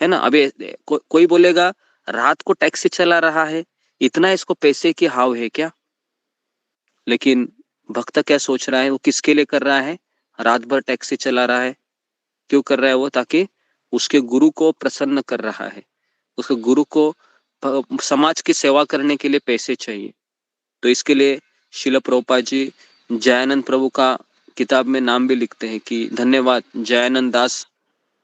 ना। अबे कोई बोलेगा रात को टैक्सी चला रहा है, इतना इसको पैसे की हाव है क्या? लेकिन भक्त क्या सोच रहा है? वो किसके लिए कर रहा है? रात भर टैक्सी चला रहा है। क्यों कर रहा है वो? ताकि उसके गुरु को प्रसन्न कर रहा है। उसके गुरु को समाज की सेवा करने के लिए पैसे चाहिए। तो इसके लिए शिल प्रभुपाद जी जयानंद प्रभु का किताब में नाम भी लिखते हैं कि धन्यवाद, जयानंद दास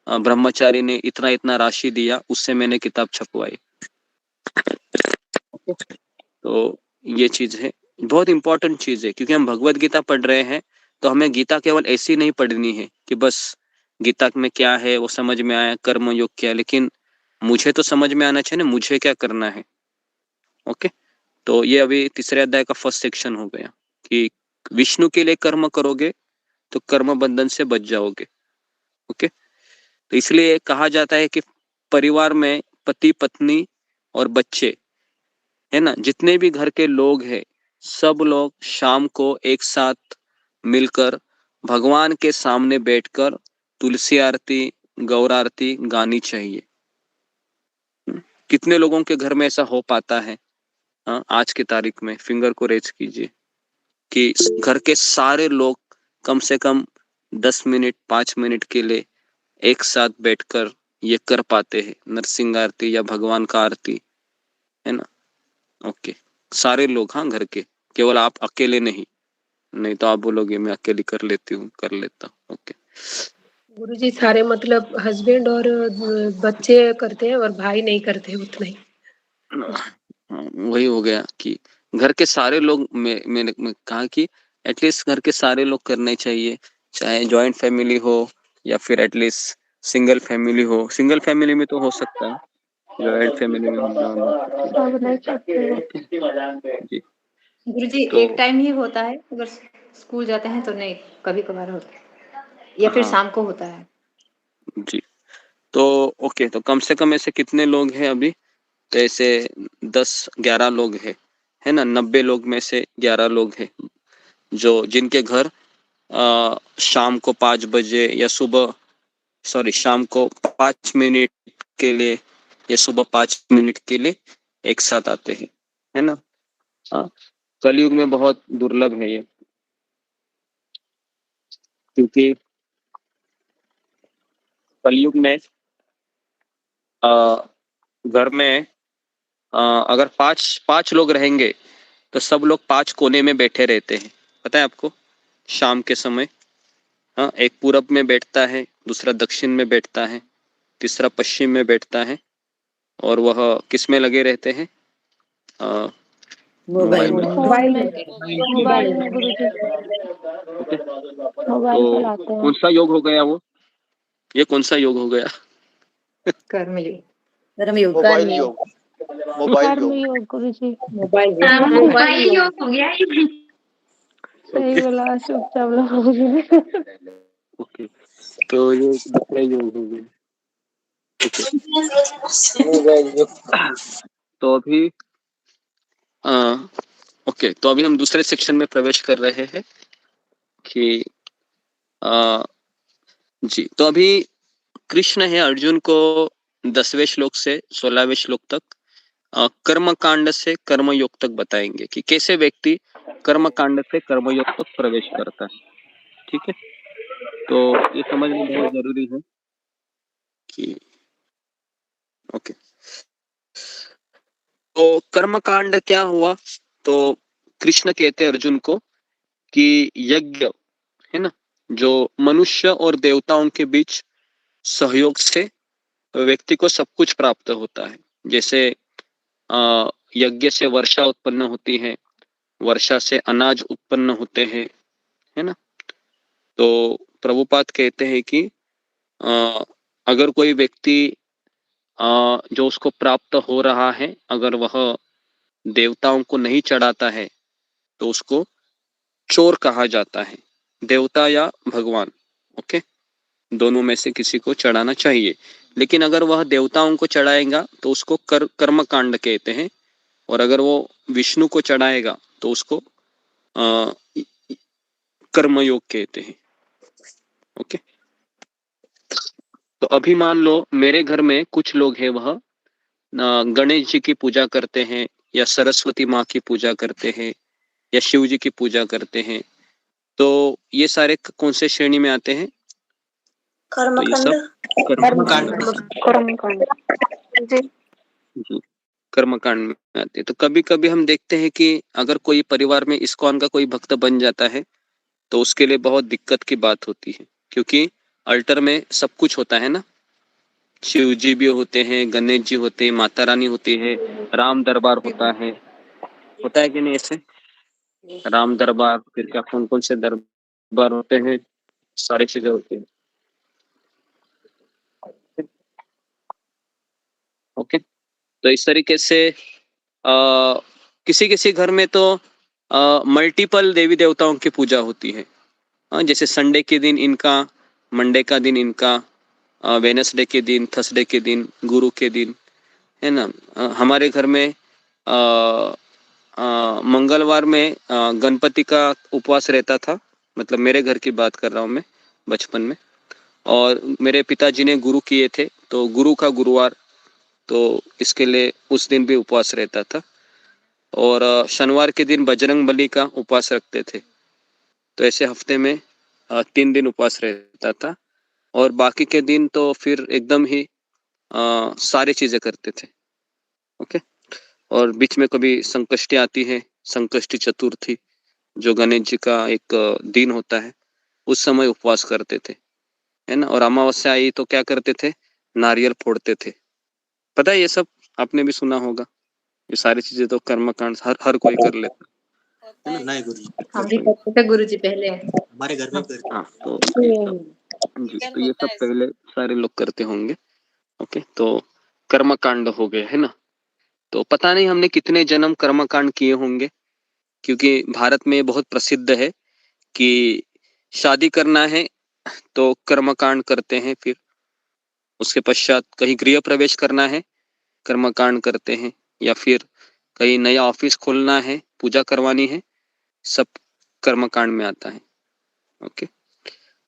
ब्रह्मचारी ने इतना इतना राशि दिया, उससे मैंने किताब छपवाई। तो ये चीज है, बहुत इंपॉर्टेंट चीज है, क्योंकि हम भगवत गीता पढ़ रहे हैं तो हमें गीता केवल ऐसी नहीं पढ़नी है कि बस गीता में क्या है वो समझ में आया, कर्म योग क्या, लेकिन मुझे तो समझ में आना चाहिए ना, मुझे क्या करना है। ओके, तो ये अभी तीसरे अध्याय का फर्स्ट सेक्शन हो गया कि विष्णु के लिए कर्म करोगे तो कर्म बंधन से बच जाओगे। ओके, तो इसलिए कहा जाता है कि परिवार में पति पत्नी और बच्चे, है ना, जितने भी घर के लोग हैं, सब लोग शाम को एक साथ मिलकर भगवान के सामने बैठकर तुलसी आरती, गौर आरती गानी चाहिए। कितने लोगों के घर में ऐसा हो पाता है? हाँ, आज की तारीख में फिंगर को रेज कीजिए कि घर के सारे लोग कम से कम 10 मिनट 5 मिनट के लिए एक साथ बैठकर ये कर पाते हैं, नरसिंह आरती या भगवान का आरती, है ना। ओके, सारे लोग, हाँ, घर के, केवल आप अकेले नहीं तो आप बोलोगे मैं अकेली कर लेता हूँ। ओके गुरुजी, सारे मतलब हस्बैंड और बच्चे करते हैं और भाई नहीं करते उतना ही। वही हो गया कि घर के सारे लोग, मैंने कहा कि एटलीस्ट घर के सारे लोग करने चाहिए, चाहे जॉइंट फैमिली हो या फिर एटलीस्ट सिंगल फैमिली हो। सिंगल फैमिली में तो हो सकता है, जॉइंट फैमिली में जी। गुरुजी, एक टाइम ही होता है, अगर स्कूल जाते हैं तो नहीं, कभी कभार होता है, या फिर शाम को होता है। जी, तो ओके, तो कम से कम ऐसे कितने लोग हैं अभी? तो ऐसे 10-11 लोग हैं, है ना। 90 लोग में से 11 लोग हैं जो जिनके घर शाम को 5 बजे या शाम को 5 मिनट के लिए ये सुबह 5 मिनट के लिए एक साथ आते हैं, है ना। हाँ, कलयुग में बहुत दुर्लभ है ये, क्योंकि कलयुग में घर में अगर पांच पांच लोग रहेंगे तो सब लोग 5 कोने में बैठे रहते हैं, पता है आपको। शाम के समय हाँ, एक पूरब में बैठता है, दूसरा दक्षिण में बैठता है, तीसरा पश्चिम में बैठता है, और वह किस में लगे रहते हैं, मोबाइल में। फोन में, मोबाइल में गुरुजी, ओके, मोबाइल तो चलाते हैं। कौन सा योग हो गया वो, ये कौन सा योग हो गया? कर्मयोग, कर्मयोग, मोबाइल योग, मोबाइल कर्म योग। योग गुरुजी, मोबाइल मोबाइल योग हो गया ये। सही बोला, चुपचाप लोग। ओके, तो ये दूसरा योग हो गया। तो अभी ओके, तो अभी हम दूसरे सेक्शन में प्रवेश कर रहे हैं कि जी, तो अभी कृष्ण है अर्जुन को 10वें श्लोक से 16वें श्लोक तक कर्म कांड से कर्मयोग तक बताएंगे कि कैसे व्यक्ति कर्म कांड से कर्मयोग तक प्रवेश करता है। ठीक है, तो ये समझना बहुत जरूरी है कि ओके, तो कर्म कांड क्या हुआ। तो कृष्ण कहते हैं अर्जुन को कि यज्ञ है ना, जो मनुष्य और देवताओं के बीच सहयोग से व्यक्ति को सब कुछ प्राप्त होता है। जैसे यज्ञ से वर्षा उत्पन्न होती है, वर्षा से अनाज उत्पन्न होते हैं, है ना। तो प्रभुपाद कहते हैं कि अगर कोई व्यक्ति जो उसको प्राप्त हो रहा है, अगर वह देवताओं को नहीं चढ़ाता है तो उसको चोर कहा जाता है, देवता या भगवान। ओके, दोनों में से किसी को चढ़ाना चाहिए, लेकिन अगर वह देवताओं को चढ़ाएगा तो उसको कर्म कांड कहते हैं, और अगर वो विष्णु को चढ़ाएगा तो उसको कर्मयोग कहते हैं। ओके, तो अभी मान लो मेरे घर में कुछ लोग हैं, वह गणेश जी की पूजा करते हैं, या सरस्वती माँ की पूजा करते हैं, या शिव जी की पूजा करते हैं। तो ये सारे कौन से श्रेणी में आते हैं? तो ये सब कर्मकांड जी, कर्मकांड में आते हैं। तो कभी कभी हम देखते हैं कि अगर कोई परिवार में इस्कॉन का कोई भक्त बन जाता है तो उसके लिए बहुत दिक्कत की बात होती है, क्योंकि अल्टर में सब कुछ होता है ना। शिव जी भी होते हैं, गणेश जी होते हैं, माता रानी होती है, राम दरबार होता है कि नहीं ऐसे? राम दरबार, फिर क्या कौन कौन से दरबार होते हैं, सारी चीजें होती है। ओके, तो इस तरीके से किसी किसी घर में तो मल्टीपल देवी देवताओं की पूजा होती है। जैसे संडे के दिन इनका, मंडे का दिन इनका, वेनसडे के दिन, थर्सडे के दिन, गुरु के दिन, है ना। हमारे घर में मंगलवार में गणपति का उपवास रहता था, मतलब मेरे घर की बात कर रहा हूँ मैं, बचपन में। और मेरे पिताजी ने गुरु किए थे, तो गुरु का गुरुवार, तो इसके लिए उस दिन भी उपवास रहता था। और शनिवार के दिन बजरंग बली का उपवास रखते थे। तो ऐसे हफ्ते में 3 दिन उपवास रहता था, और बाकी के दिन तो फिर एकदम ही सारी चीजें करते थे। ओके, और बीच में कभी संकष्टी आती है, संकष्टी चतुर्थी, जो गणेश जी का एक दिन होता है, उस समय उपवास करते थे, है ना। और अमावस्या आई तो क्या करते थे, नारियल फोड़ते थे। पता है ये सब, आपने भी सुना होगा। ये सारी चीजें तो कर्मकांड हर कोई कर लेता है ना। नहीं गुरु जी, हम भी करते थे गुरुजी पहले। हमारे घर में करते हाँ, तो ये सब पहले सारे लोग करते होंगे। ओके, तो कर्मकांड हो गए, है ना। तो पता नहीं हमने कितने जन्म कर्मकांड किए होंगे, क्योंकि भारत में बहुत प्रसिद्ध है कि शादी करना है तो कर्मकांड करते हैं, फिर उसके पश्चात कहीं गृह प्रवेश करना है, कर्मकांड करते हैं, या फिर कहीं नया ऑफिस खोलना है, पूजा करवानी है, सब कर्मकांड में आता है। ओके,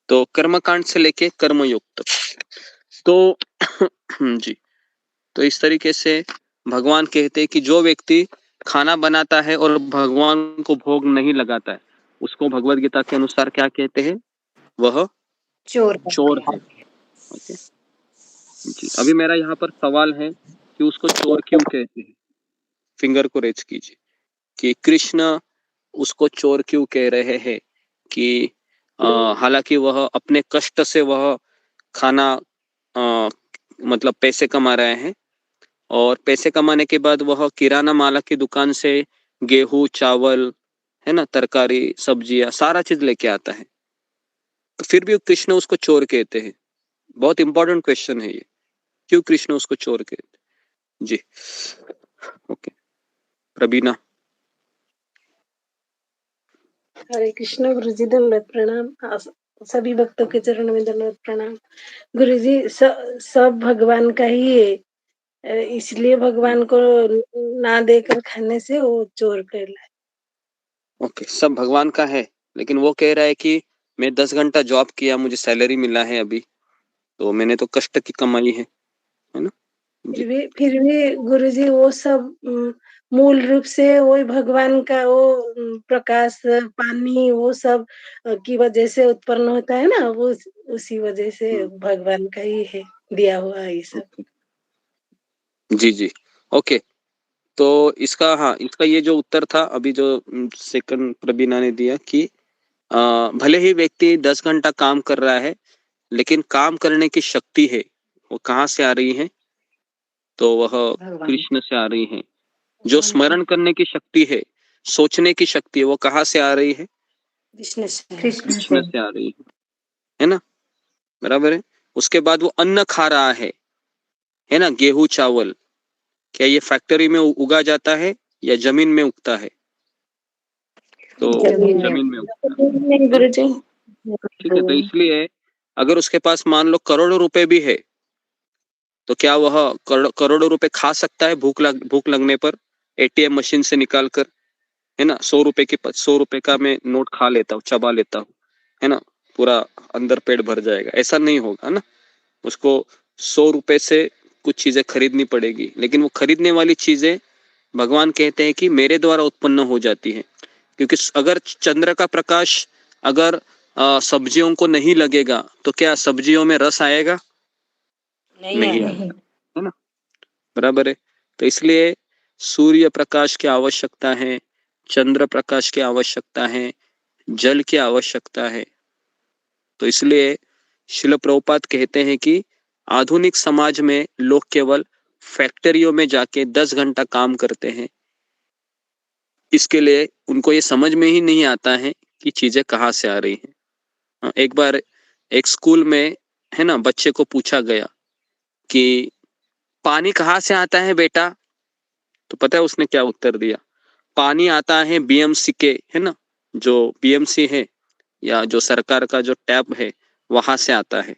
तो कर्मकांड से लेके कर्मयोग तक। तो जी, तो इस तरीके से भगवान कहते हैं कि जो व्यक्ति खाना बनाता है और भगवान को भोग नहीं लगाता है, उसको भगवत गीता के अनुसार क्या कहते हैं? वह चोर चोर है। ओके जी, अभी मेरा यहाँ पर सवाल है कि उसको चोर क्यों कहते हैं? फिंगर को रेज कीजिए कि कृष्ण उसको चोर क्यों कह रहे हैं कि हालांकि वह अपने कष्ट से वह खाना मतलब पैसे कमा रहे हैं और पैसे कमाने के बाद वह किराना माला की दुकान से गेहूं चावल है ना, तरकारी सब्जियां सारा चीज लेके आता है, तो फिर भी कृष्ण उसको चोर कहते हैं। बहुत इंपॉर्टेंट क्वेश्चन है ये, क्यों कृष्ण उसको चोर कहते हैं? जी ओके, प्रवीणा। हरे कृष्ण गुरु जी, दंडवत प्रणाम। सभी भक्तों के चरणों में दंडवत प्रणाम। गुरु जी, सब भगवान का ही है, इसलिए भगवान को ना देकर खाने से वो चोर कहलाए। ओके, सब भगवान का है, लेकिन वो कह रहा है कि मैं 10 घंटा जॉब किया, मुझे सैलरी मिला है अभी, तो मैंने तो कष्ट की कमाई है ना? फिर भी गुरु जी वो सब मूल रूप से वही भगवान का वो प्रकाश पानी वो सब की वजह से उत्पन्न होता है ना, वो उसी वजह से भगवान का ही है दिया हुआ है ये सब। जी जी ओके, तो इसका हाँ, इसका ये जो उत्तर था अभी जो सेकंड प्रवीणा ने दिया कि भले ही व्यक्ति 10 घंटा काम कर रहा है, लेकिन काम करने की शक्ति है वो कहाँ से आ रही है? तो वह कृष्ण से आ रही है। जो स्मरण करने की शक्ति है, सोचने की शक्ति है, वो कहाँ से आ रही है? कृष्ण से आ रही है ना, बराबर है। उसके बाद वो अन्न खा रहा है ना, गेहूं चावल, क्या ये फैक्ट्री में उगा जाता है या जमीन में उगता है? तो जमीन में उगता है। गुरुजी। ठीक है, तो इसलिए अगर उसके पास मान लो करोड़ों रुपए भी है, तो क्या वह करोड़ों रुपए खा सकता है भूख लगने पर एटीएम मशीन से निकाल कर? है ना, 100 रुपए का मैं नोट खा लेता हूँ, चबा लेता हूँ, है ना, पूरा अंदर पेट भर जाएगा, ऐसा नहीं होगा ना। उसको 100 रुपए से कुछ चीजें खरीदनी पड़ेगी, लेकिन वो खरीदने वाली चीजें भगवान कहते हैं कि मेरे द्वारा उत्पन्न हो जाती है। क्योंकि अगर चंद्र का प्रकाश अगर सब्जियों को नहीं लगेगा, तो क्या सब्जियों में रस आएगा? नहीं आएगा, है ना, बराबर है। तो इसलिए सूर्य प्रकाश की आवश्यकता है, चंद्र प्रकाश की आवश्यकता है, जल की आवश्यकता है। तो इसलिए शिल प्रभुपाद कहते हैं कि आधुनिक समाज में लोग केवल फैक्ट्रियों में जाके 10 घंटा काम करते हैं, इसके लिए उनको ये समझ में ही नहीं आता है कि चीजें कहाँ से आ रही हैं। एक बार एक स्कूल में है ना, बच्चे को पूछा गया कि पानी कहाँ से आता है बेटा? तो पता है उसने क्या उत्तर दिया? पानी आता है बीएमसी के, है ना, जो बीएमसी है या जो सरकार का जो टैप है वहां से आता है।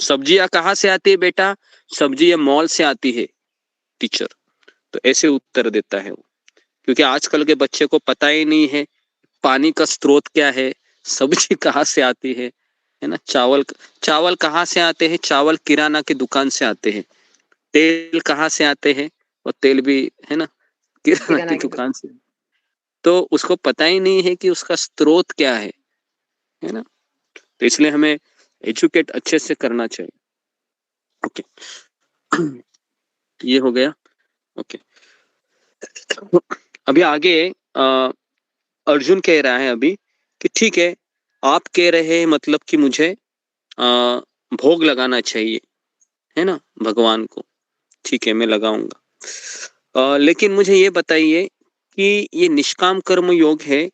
सब्जियां कहाँ से आती है बेटा? सब्जियां मॉल से आती है टीचर। तो ऐसे उत्तर देता है वो, क्योंकि आजकल के बच्चे को पता ही नहीं है पानी का स्रोत क्या है, सब्जी कहाँ से आती है ना, चावल कहाँ से आते हैं? चावल किराना की दुकान से आते हैं। तेल कहाँ से आते हैं? और तेल भी है ना, किराना की दुकान से। तो उसको पता ही नहीं है कि उसका स्रोत क्या है ना। तो इसलिए हमें एजुकेट अच्छे से करना चाहिए। ओके ये हो गया। ओके अभी आगे अर्जुन कह रहा है अभी कि ठीक है, आप कह रहे हैं मतलब कि मुझे भोग लगाना चाहिए, है ना, भगवान को। ठीक है, मैं लगाऊंगा, लेकिन मुझे ये बताइए कि ये निष्काम कर्म योग है,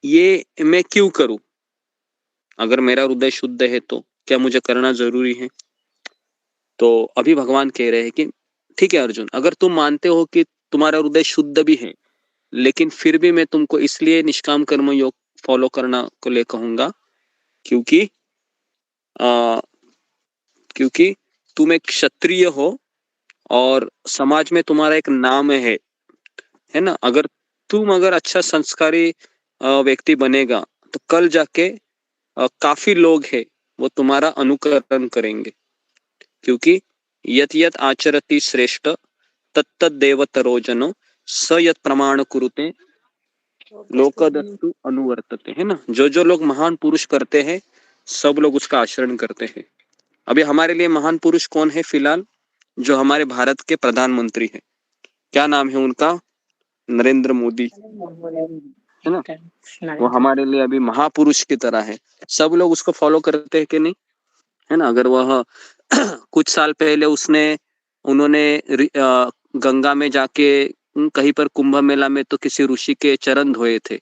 ये मैं क्यों करूं? अगर मेरा हृदय शुद्ध है तो क्या मुझे करना जरूरी है? तो अभी भगवान कह रहे हैं कि ठीक है अर्जुन, अगर तुम मानते हो कि तुम्हारा हृदय शुद्ध भी है, लेकिन फिर भी मैं तुमको इसलिए निष्काम कर्म योग फॉलो करना को ले कहूंगा क्योंकि क्योंकि तुम एक क्षत्रिय हो और समाज में तुम्हारा एक नाम है ना। अगर तुम अच्छा संस्कारी व्यक्ति बनेगा, तो कल जाके काफी लोग हैं वो तुम्हारा अनुकरण करेंगे, क्योंकि यत यत आचरति श्रेष्ठ तत्तदेवतरो जनो स यत प्रमाण कुरुते लोकदस्तु अनुवर्तते, है ना। जो जो लोग महान पुरुष करते हैं सब लोग उसका आचरण करते हैं। अभी हमारे लिए महान पुरुष कौन है फिलहाल? जो हमारे भारत के प्रधानमंत्री हैं, क्या नाम है उनका? नरेंद्र मोदी, है ना। वो हमारे लिए अभी महापुरुष की तरह है। सब लोग उसको फॉलो करते हैं कि नहीं, है ना। अगर वह कुछ साल पहले उन्होंने गंगा में जाके कहीं पर कुंभ मेला में तो किसी ऋषि के चरण धोए थे,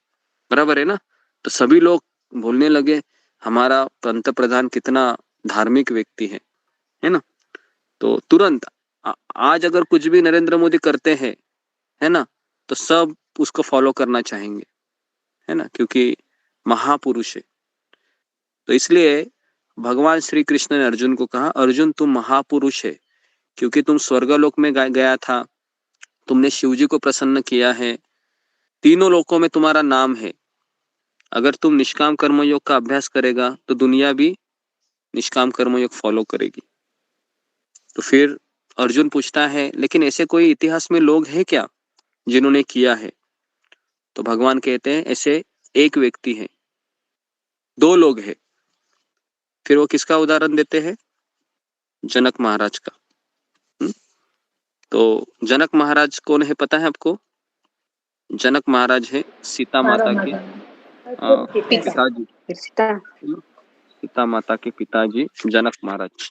बराबर है ना। तो सभी लोग बोलने लगे हमारा पंत प्रधान कितना धार्मिक व्यक्ति है ना। तो तुरंत आज अगर कुछ भी नरेंद्र मोदी करते हैं, है ना, तो सब उसको फॉलो करना चाहेंगे, है ना, क्योंकि महापुरुष है। तो इसलिए भगवान श्री कृष्ण ने अर्जुन को कहा, अर्जुन तुम महापुरुष है, क्योंकि तुम स्वर्गलोक में गया था, तुमने शिव जी को प्रसन्न किया है, तीनों लोकों में तुम्हारा नाम है। अगर तुम निष्काम कर्मयोग का अभ्यास करेगा तो दुनिया भी निष्काम कर्मयोग फॉलो करेगी। तो फिर अर्जुन पूछता है लेकिन ऐसे कोई इतिहास में लोग हैं क्या जिन्होंने किया है? तो भगवान कहते हैं ऐसे एक व्यक्ति है, दो लोग हैं। फिर वो किसका उदाहरण देते हैं? जनक महाराज का। तो जनक महाराज कौन है पता है आपको? जनक महाराज है सीता माता के पिताजी, सीता माता के पिताजी जनक महाराज।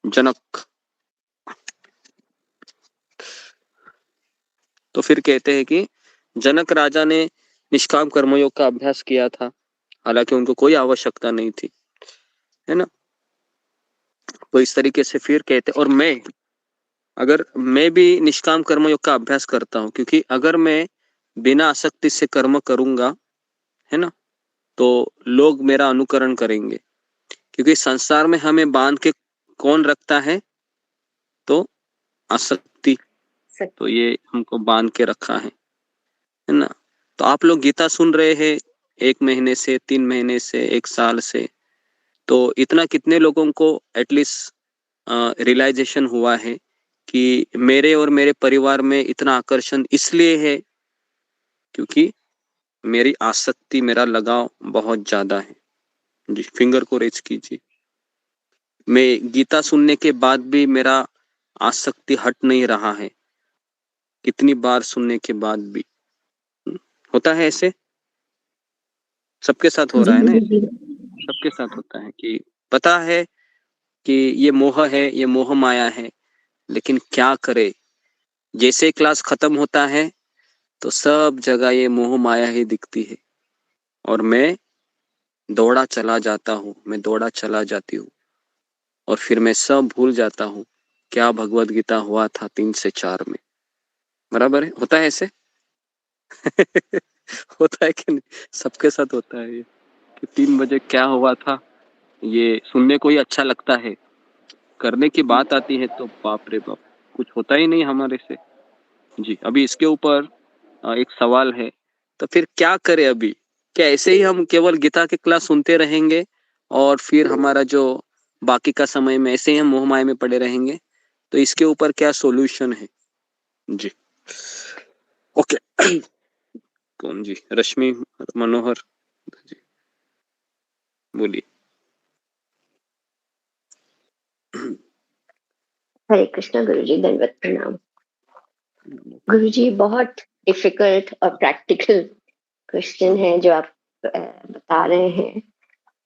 जनक तो फिर कहते हैं कि जनक राजा ने निष्काम कर्मयोग का अभ्यास किया था, हालांकि उनको कोई आवश्यकता नहीं थी, है ना। तो इस तरीके से फिर कहते, और मैं भी निष्काम कर्मयोग का अभ्यास करता हूँ, क्योंकि अगर मैं बिना आसक्ति से कर्म करूंगा, है ना, तो लोग मेरा अनुकरण करेंगे। क्योंकि संसार में हमें बांध के कौन रखता है? तो आसक्ति। तो ये हमको बांध के रखा है ना। तो आप लोग गीता सुन रहे हैं 1 महीने से, 3 महीने से, 1 साल से, तो इतना कितने लोगों को एटलीस्ट रियलाइजेशन हुआ है कि मेरे और मेरे परिवार में इतना आकर्षण इसलिए है क्योंकि मेरी आसक्ति, मेरा लगाव बहुत ज्यादा है। जी, फिंगर को रेज कीजिए। मैं गीता सुनने के बाद भी मेरा आसक्ति हट नहीं रहा है, कितनी बार सुनने के बाद भी। होता है ऐसे? सबके साथ हो रहा है ना? सबके साथ होता है कि पता है कि ये मोह है, ये मोह माया है, लेकिन क्या करे, जैसे क्लास खत्म होता है तो सब जगह ये मोह माया ही दिखती है और मैं दौड़ा चला जाता हूँ, मैं दौड़ा चला जाती हूँ और फिर मैं सब भूल जाता हूँ क्या भगवत गीता हुआ था 3 से 4 में। बराबर है? होता है ऐसे? होता है कि नहीं? सबके साथ होता है ये कि 3 बजे क्या हुआ था, ये सुनने को ही अच्छा लगता है, करने की बात आती है तो बाप रे बाप, कुछ होता ही नहीं हमारे से। जी, अभी इसके ऊपर एक सवाल है, तो फिर क्या करें अभी? क्या ऐसे ही हम केवल गीता के क्लास सुनते रहेंगे और फिर हमारा जो बाकी का समय में ऐसे ही हम मोह माया में पड़े रहेंगे? तो इसके ऊपर क्या सॉल्यूशन है? जी, ओके। कौन जी? रश्मि मनोहर जी, बोलिए। हरे कृष्णा गुरुजी, दंडवत प्रणाम। गुरुजी, बहुत डिफिकल्ट और प्रैक्टिकल क्वेश्चन है जो आप बता रहे हैं।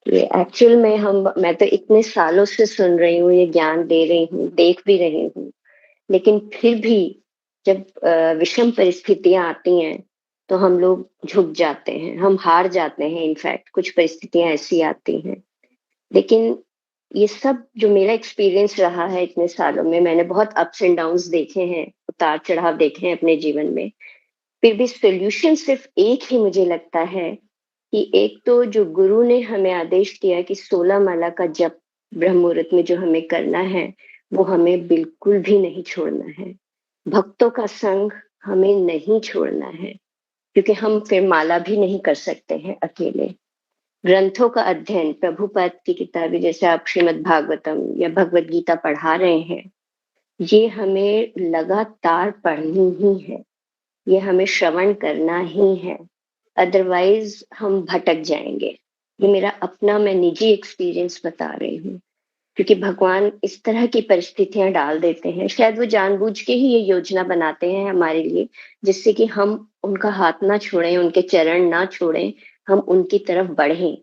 ये एक्चुअल में मैं तो इतने सालों से सुन रही हूँ, ये ज्ञान दे रही हूँ, देख भी रही हूँ, लेकिन फिर भी जब विषम परिस्थितियां आती हैं तो हम लोग झुक जाते हैं, हम हार जाते हैं। इनफैक्ट कुछ परिस्थितियां ऐसी आती हैं, लेकिन ये सब जो मेरा एक्सपीरियंस रहा है इतने सालों में, मैंने बहुत अप्स एंड डाउन्स देखे हैं, उतार चढ़ाव देखे हैं अपने जीवन में, फिर भी सोल्यूशन सिर्फ एक ही मुझे लगता है कि एक तो जो गुरु ने हमें आदेश दिया कि 16 माला का जप ब्रह्म मुहूर्त में जो हमें करना है वो हमें बिल्कुल भी नहीं छोड़ना है। भक्तों का संग हमें नहीं छोड़ना है, क्योंकि हम फिर माला भी नहीं कर सकते हैं अकेले। ग्रंथों का अध्ययन, प्रभुपाद की किताबें जैसे आप श्रीमद् भागवतम या भगवत गीता पढ़ा रहे हैं, ये हमें लगातार पढ़नी ही है, ये हमें श्रवण करना ही है, अदरवाइज हम भटक जाएंगे। ये मेरा अपना मैं निजी एक्सपीरियंस बता रही हूँ, क्योंकि भगवान इस तरह की परिस्थितियां डाल देते हैं, शायद वो जानबूझ के ही ये योजना बनाते हैं हमारे लिए, जिससे कि हम उनका हाथ ना छोड़ें, उनके चरण ना छोड़ें, हम उनकी तरफ बढ़ें।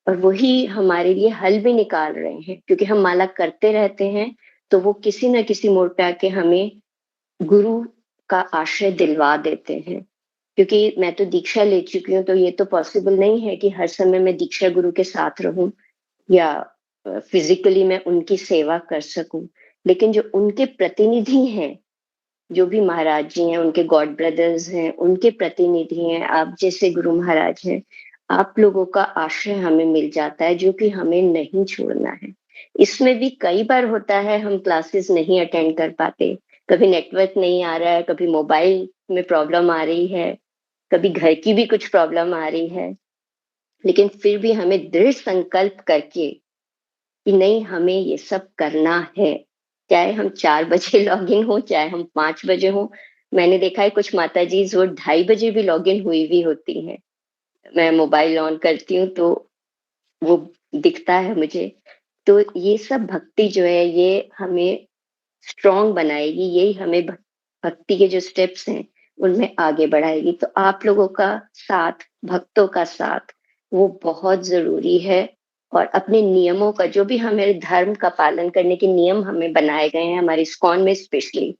और वही हमारे लिए हल भी निकाल रहे हैं, क्योंकि हम माला करते रहते हैं तो वो किसी न किसी मोड़ पे आके हमें गुरु का आश्रय दिलवा देते हैं। क्योंकि मैं तो दीक्षा ले चुकी हूँ, तो ये तो पॉसिबल नहीं है कि हर समय मैं दीक्षा गुरु के साथ रहूं या फिजिकली मैं उनकी सेवा कर सकूं, लेकिन जो उनके प्रतिनिधि हैं, जो भी महाराज जी हैं, उनके गॉड ब्रदर्स हैं, उनके प्रतिनिधि हैं, आप जैसे गुरु महाराज हैं, आप लोगों का आश्रय हमें मिल जाता है, जो कि हमें नहीं छोड़ना है। इसमें भी कई बार होता है हम क्लासेस नहीं अटेंड कर पाते, कभी नेटवर्क नहीं आ रहा है, कभी मोबाइल में प्रॉब्लम आ रही है, कभी घर की भी कुछ प्रॉब्लम आ रही है, लेकिन फिर भी हमें दृढ़ संकल्प करके कि नहीं, हमें ये सब करना है, चाहे हम 4 बजे लॉग इन हो, चाहे हम 5 बजे हो। मैंने देखा है कुछ माता जी वो 2:30 बजे भी लॉग इन हुई भी होती हैं। मैं मोबाइल ऑन करती हूँ तो वो दिखता है मुझे। तो ये सब भक्ति जो है ये हमें स्ट्रांग बनाएगी, यही हमें भक्ति के जो स्टेप्स हैं उनमें आगे बढ़ाएगी। तो आप लोगों का साथ, भक्तों का साथ, वो बहुत जरूरी है। और अपने नियमों का, जो भी हमारे धर्म का पालन करने के नियम हमें बनाए गए हैं हमारे इस्कॉन में स्पेशली,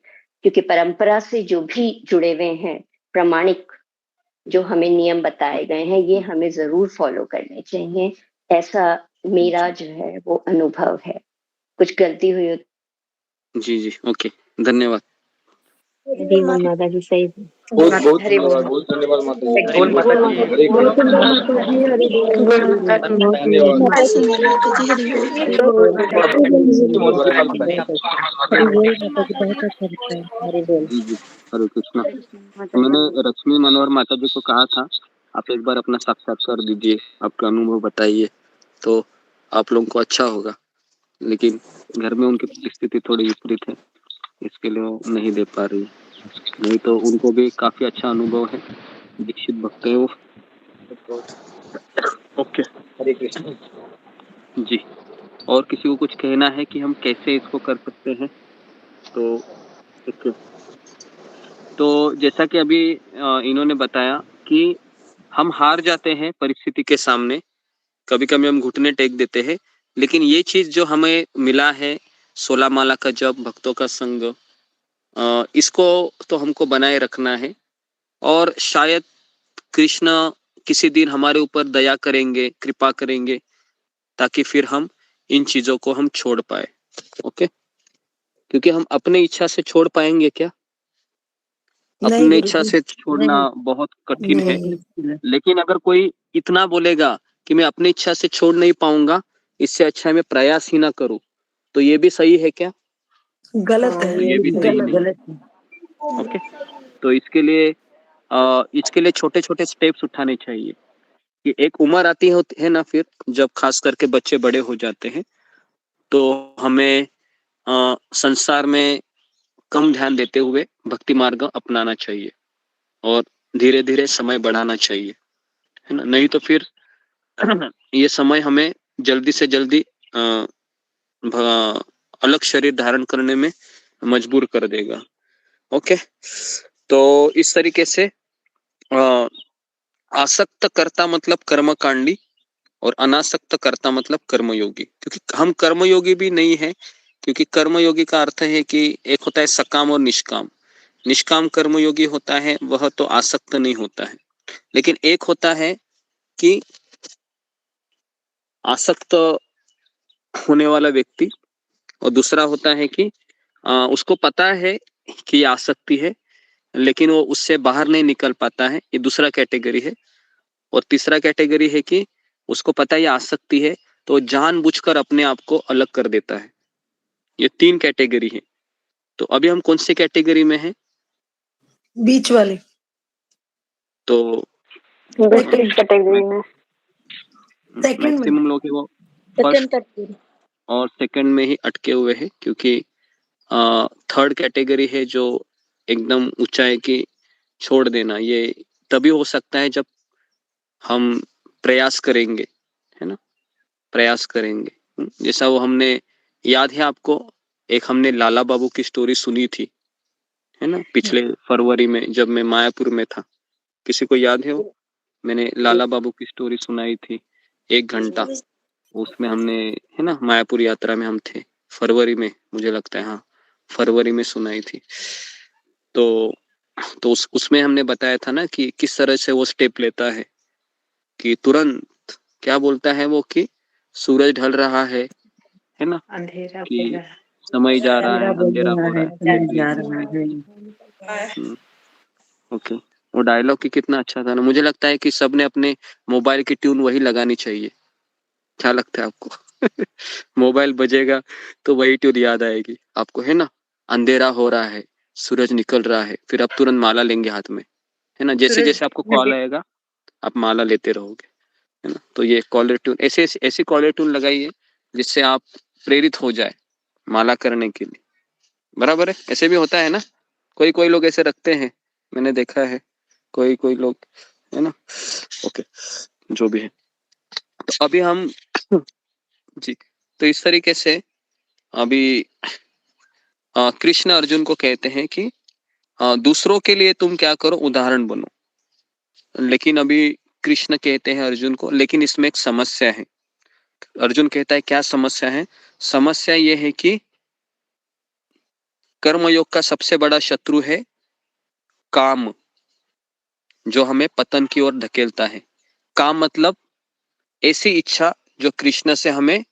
क्योंकि परंपरा से जो भी जुड़े हुए हैं, प्रामाणिक जो हमें नियम बताए गए हैं, ये हमें जरूर फॉलो करने चाहिए। ऐसा मेरा जो है वो अनुभव है। कुछ गलती हुई हो जी जी, ओके, धन्यवाद। हरी बोल माता जी, सही बहुत बहुत हरी बोल। धन्यवाद, बहुत धन्यवाद माता जी। हरी बोल माता जी, हरी बोल माता जी, हरी बोल माता जी, धन्यवाद। हरी बोल माता जी, हरी बोल माता जी, बहुत अच्छा लगता है। हरी बोल। जी जी, हरे कृष्णा। मैंने रश्मि मनोहर माता जी को कहा था, आप एक बार अपना साक्षात्कार दीजिए, आपका अनुभव बताइए, तो आप लोगों को अच्छा होगा। लेकिन घर में उनकी परिस्थिति थोड़ी विपरीत है, इसके लिए वो नहीं दे पा रही। नहीं तो उनको भी काफी अच्छा अनुभव है, दीक्षित भक्त है वो। ओके, हरे कृष्ण जी। और किसी को कुछ कहना है कि हम कैसे इसको कर सकते हैं? तो ओके, तो जैसा कि अभी इन्होंने बताया कि हम हार जाते हैं परिस्थिति के सामने, कभी कभी हम घुटने टेक देते हैं, लेकिन ये चीज जो हमें मिला है, 16 माला का जप, भक्तों का संग, इसको तो हमको बनाए रखना है। और शायद कृष्ण किसी दिन हमारे ऊपर दया करेंगे, कृपा करेंगे, ताकि फिर हम इन चीजों को हम छोड़ पाए। ओके, क्योंकि हम अपने इच्छा से छोड़ पाएंगे क्या? अपने इच्छा से छोड़ना बहुत कठिन है। लेकिन अगर कोई इतना बोलेगा कि मैं अपनी इच्छा से छोड़ नहीं पाऊंगा, इससे अच्छा है मैं प्रयास ही ना करूं, तो ये भी सही है क्या? गलत है, ये भी सही नहीं। गलत है। ओके, तो इसके लिए छोटे छोटे स्टेप्स उठाने चाहिए। कि एक उम्र आती है ना, फिर जब खास करके बच्चे बड़े हो जाते हैं, तो हमें संसार में कम ध्यान देते हुए भक्ति मार्ग अपनाना चाहिए और धीरे धीरे समय बढ़ाना चाहिए, है ना। नहीं तो फिर ये समय हमें जल्दी से जल्दी अलग शरीर धारण करने में मजबूर कर देगा। ओके, तो इस तरीके से आसक्त करता मतलब कर्मकांडी और अनासक्त करता मतलब कर्मयोगी। क्योंकि हम कर्मयोगी भी नहीं है, क्योंकि कर्मयोगी का अर्थ है कि एक होता है सकाम और निष्काम। निष्काम कर्मयोगी होता है, वह तो आसक्त नहीं होता है। लेकिन एक होता है कि आसक्त होने वाला व्यक्ति, और दूसरा होता है कि उसको पता है कि ये आसक्ति है, लेकिन वो उससे बाहर नहीं निकल पाता है, ये दूसरा कैटेगरी है। और तीसरा कैटेगरी है कि उसको पता है ये आसक्ति है, तो जानबूझकर अपने आप को अलग कर देता है। ये 3 कैटेगरी है। तो अभी हम कौन सी कैटेगरी में हैं? बीच वाले। तो कैटेगरी में मैक्सिमम लोग वो फर्स्ट और सेकंड में ही अटके हुए हैं, क्योंकि थर्ड कैटेगरी है जो एकदम ऊंचाई की छोड़ देना, ये तभी हो सकता है जब हम प्रयास करेंगे, है ना, प्रयास करेंगे। जैसा वो हमने, याद है आपको, एक हमने लाला बाबू की स्टोरी सुनी थी, है ना, पिछले फरवरी में जब मैं मायापुर में था। किसी को याद है वो? मैंने लाला बाबू की स्टोरी सुनाई थी 1 घंटा, उसमें हमने, है ना, मायापुर यात्रा में हम थे फरवरी में, मुझे लगता है, हाँ फरवरी में सुनाई थी। तो उसमें हमने बताया था ना कि किस तरह से वो स्टेप लेता है कि तुरंत क्या बोलता है वो कि सूरज ढल रहा है ना, अंधेरा कि हो रहा समय जा रहा है, बढ़ अंधेरा रहा हो रहा है, है, समय जी जा जी रहा है। ओके। वो डायलॉग की कितना अच्छा था ना, मुझे लगता है कि सबने अपने मोबाइल की ट्यून वही लगानी चाहिए। क्या लगता है आपको? मोबाइल बजेगा तो वही ट्यून याद आएगी आपको, है ना, अंधेरा हो रहा है, सूरज निकल रहा है, फिर आप तुरंत माला लेंगे हाथ में, है ना, जैसे जैसे आपको कॉल आएगा आप माला लेते रहोगे, है ना। तो ये कॉलर ट्यून, ऐसी कॉलर ट्यून लगाइए जिससे आप प्रेरित हो जाए माला करने के लिए, बराबर है। ऐसे भी होता है ना, कोई लोग ऐसे रखते हैं, मैंने देखा है, कोई लोग, है ना। ओके, जो भी है, तो अभी हम जी, तो इस तरीके से अभी कृष्ण अर्जुन को कहते हैं कि दूसरों के लिए तुम क्या करो, उदाहरण बनो। लेकिन अभी कृष्ण कहते हैं अर्जुन को, लेकिन इसमें एक समस्या है। अर्जुन कहता है क्या समस्या है? समस्या ये है कि कर्मयोग का सबसे बड़ा शत्रु है काम, जो हमें पतन की ओर धकेलता है। काम मतलब ऐसी इच्छा जो कृष्ण से हमें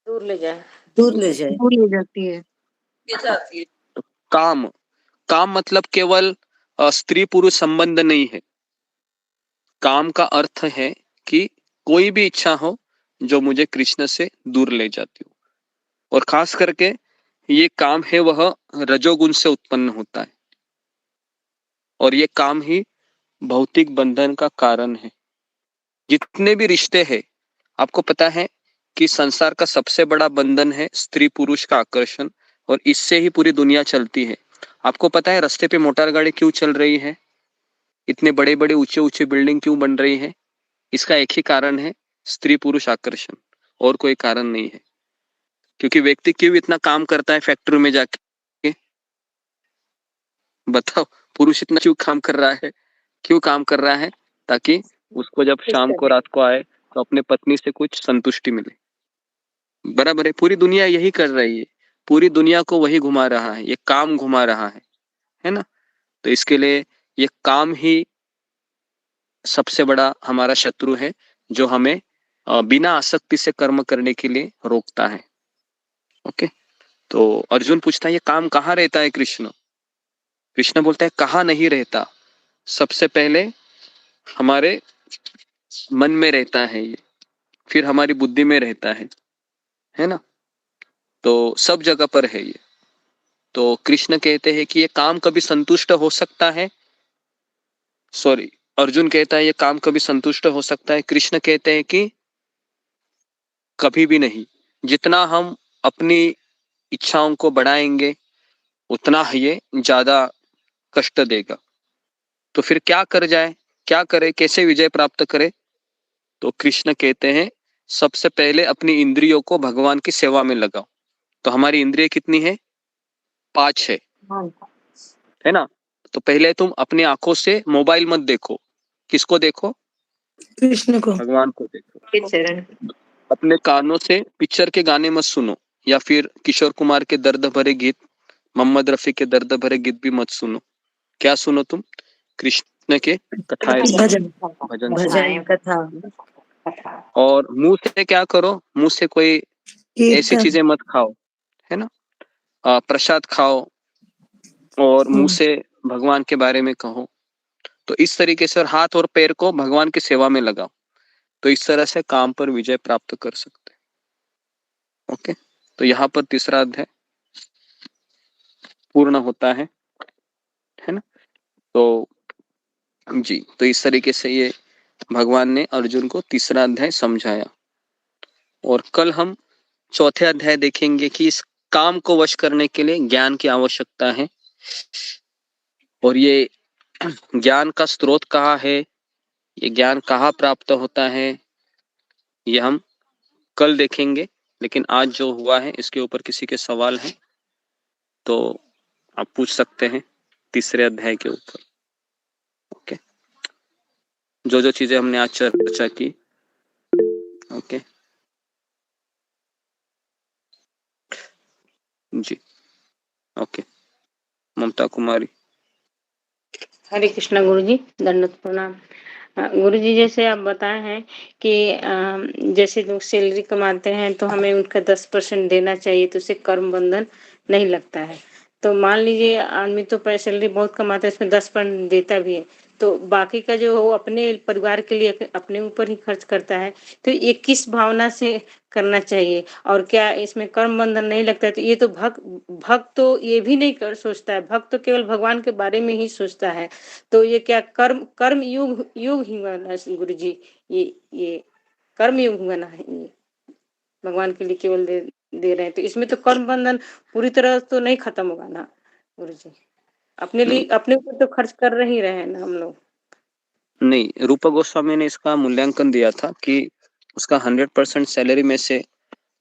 दूर ले जाए, दूर ले जाए, दूर ले जाती है। काम मतलब केवल स्त्री पुरुष संबंध नहीं है। काम का अर्थ है कि कोई भी इच्छा हो जो मुझे कृष्ण से दूर ले जाती हो, और खास करके ये काम है वह रजोगुण से उत्पन्न होता है, और ये काम ही भौतिक बंधन का कारण है। जितने भी रिश्ते हैं, आपको पता है कि संसार का सबसे बड़ा बंधन है स्त्री पुरुष का आकर्षण, और इससे ही पूरी दुनिया चलती है। आपको पता है रास्ते पे मोटर गाड़ी क्यों चल रही है, इतने बड़े बड़े ऊंचे ऊंचे बिल्डिंग क्यों बन रही है? इसका एक ही कारण है, स्त्री पुरुष आकर्षण, और कोई कारण नहीं है। क्योंकि व्यक्ति क्यों इतना काम करता है फैक्ट्री में जाके, बताओ, पुरुष इतना क्यों काम कर रहा है? क्यों काम कर रहा है? ताकि उसको जब शाम को रात को आए तो अपने पत्नी से कुछ संतुष्टि मिले, बराबर है। पूरी दुनिया यही कर रही है, पूरी दुनिया को वही घुमा रहा है, ये काम घुमा रहा है ना। तो इसके लिए ये काम ही सबसे बड़ा हमारा शत्रु है, जो हमें बिना आसक्ति से कर्म करने के लिए रोकता है। ओके, तो अर्जुन पूछता है ये काम कहाँ रहता है कृष्ण? कृष्ण बोलता है कहाँ नहीं रहता, सबसे पहले हमारे मन में रहता है ये, फिर हमारी बुद्धि में रहता है ना। तो सब जगह पर है ये। तो कृष्ण कहते हैं कि ये काम कभी संतुष्ट हो सकता है, सॉरी, अर्जुन कहता है ये काम कभी संतुष्ट हो सकता है, कृष्ण कहते हैं कि कभी भी नहीं। जितना हम अपनी इच्छाओं को बढ़ाएंगे उतना ये ज्यादा कष्ट देगा। तो फिर क्या कर जाए, क्या करे, कैसे विजय प्राप्त करे? तो कृष्ण कहते हैं सबसे पहले अपनी इंद्रियों को भगवान की सेवा में लगाओ। तो हमारी इंद्रिय कितनी है? 5 है ना। तो पहले तुम अपनी आंखों से मोबाइल मत देखो। किसको देखो? कृष्ण को, भगवान को देखो। अपने कानों से पिक्चर के गाने मत सुनो, या फिर किशोर कुमार के दर्द भरे गीत, मोहम्मद रफी के दर्द भरे गीत भी मत सुनो। क्या सुनो तुम? कृष्ण के कथाएं सुनो, भजन कथा, और मुंह से क्या करो, मुंह से कोई ऐसी चीजें मत खाओ, है ना। प्रसाद खाओ और मुंह से भगवान के बारे में कहो। तो इस तरीके से, और हाथ और पैर को भगवान की सेवा में लगाओ। तो इस तरह से काम पर विजय प्राप्त कर सकते हैं। ओके, तो यहाँ पर तीसरा अध्याय पूर्ण होता है ना। तो जी, तो इस तरीके से ये भगवान ने अर्जुन को तीसरा अध्याय समझाया, और कल हम चौथे अध्याय देखेंगे कि इस काम को वश करने के लिए ज्ञान की आवश्यकता है। और ये ज्ञान का स्रोत कहाँ है, ये ज्ञान कहाँ प्राप्त होता है, ये हम कल देखेंगे। लेकिन आज जो हुआ है इसके ऊपर किसी के सवाल हैं तो आप पूछ सकते हैं तीसरे अध्याय के ऊपर। ओके, जो जो चीजें हमने आज चर्चा की। ओके जी, ओके ममता कुमारी। हरे कृष्णा गुरुजी, दंडवत प्रणाम। गुरुजी जैसे आप बताए हैं कि जैसे लोग सैलरी कमाते हैं तो हमें उनका 10% देना चाहिए, तो उससे कर्म बंधन नहीं लगता है। तो मान लीजिए आदमी तो सैलरी बहुत कमाता है, इसमें 10% देता भी है, तो बाकी का जो वो अपने परिवार के लिए अपने ऊपर ही खर्च करता है, तो ये किस भावना से करना चाहिए? और क्या इसमें कर्म बंधन नहीं लगता है? तो ये तो भक्त तो ये भी नहीं सोचता है, भक्त तो केवल भगवान के बारे में ही सोचता है। तो ये क्या कर्म युग युग ही हुआ ना गुरु जी? ये कर्म युग हुआ ना, ये भगवान के लिए केवल दे रहे हैं, तो इसमें तो कर्म बंधन पूरी तरह तो नहीं खत्म होगा ना गुरु जी? अपने लिए अपने ऊपर तो खर्च कर ही रहे हैं ना हम लोग। नहीं, रूपा गोस्वामी ने इसका मूल्यांकन दिया था कि उसका 100% सैलरी में से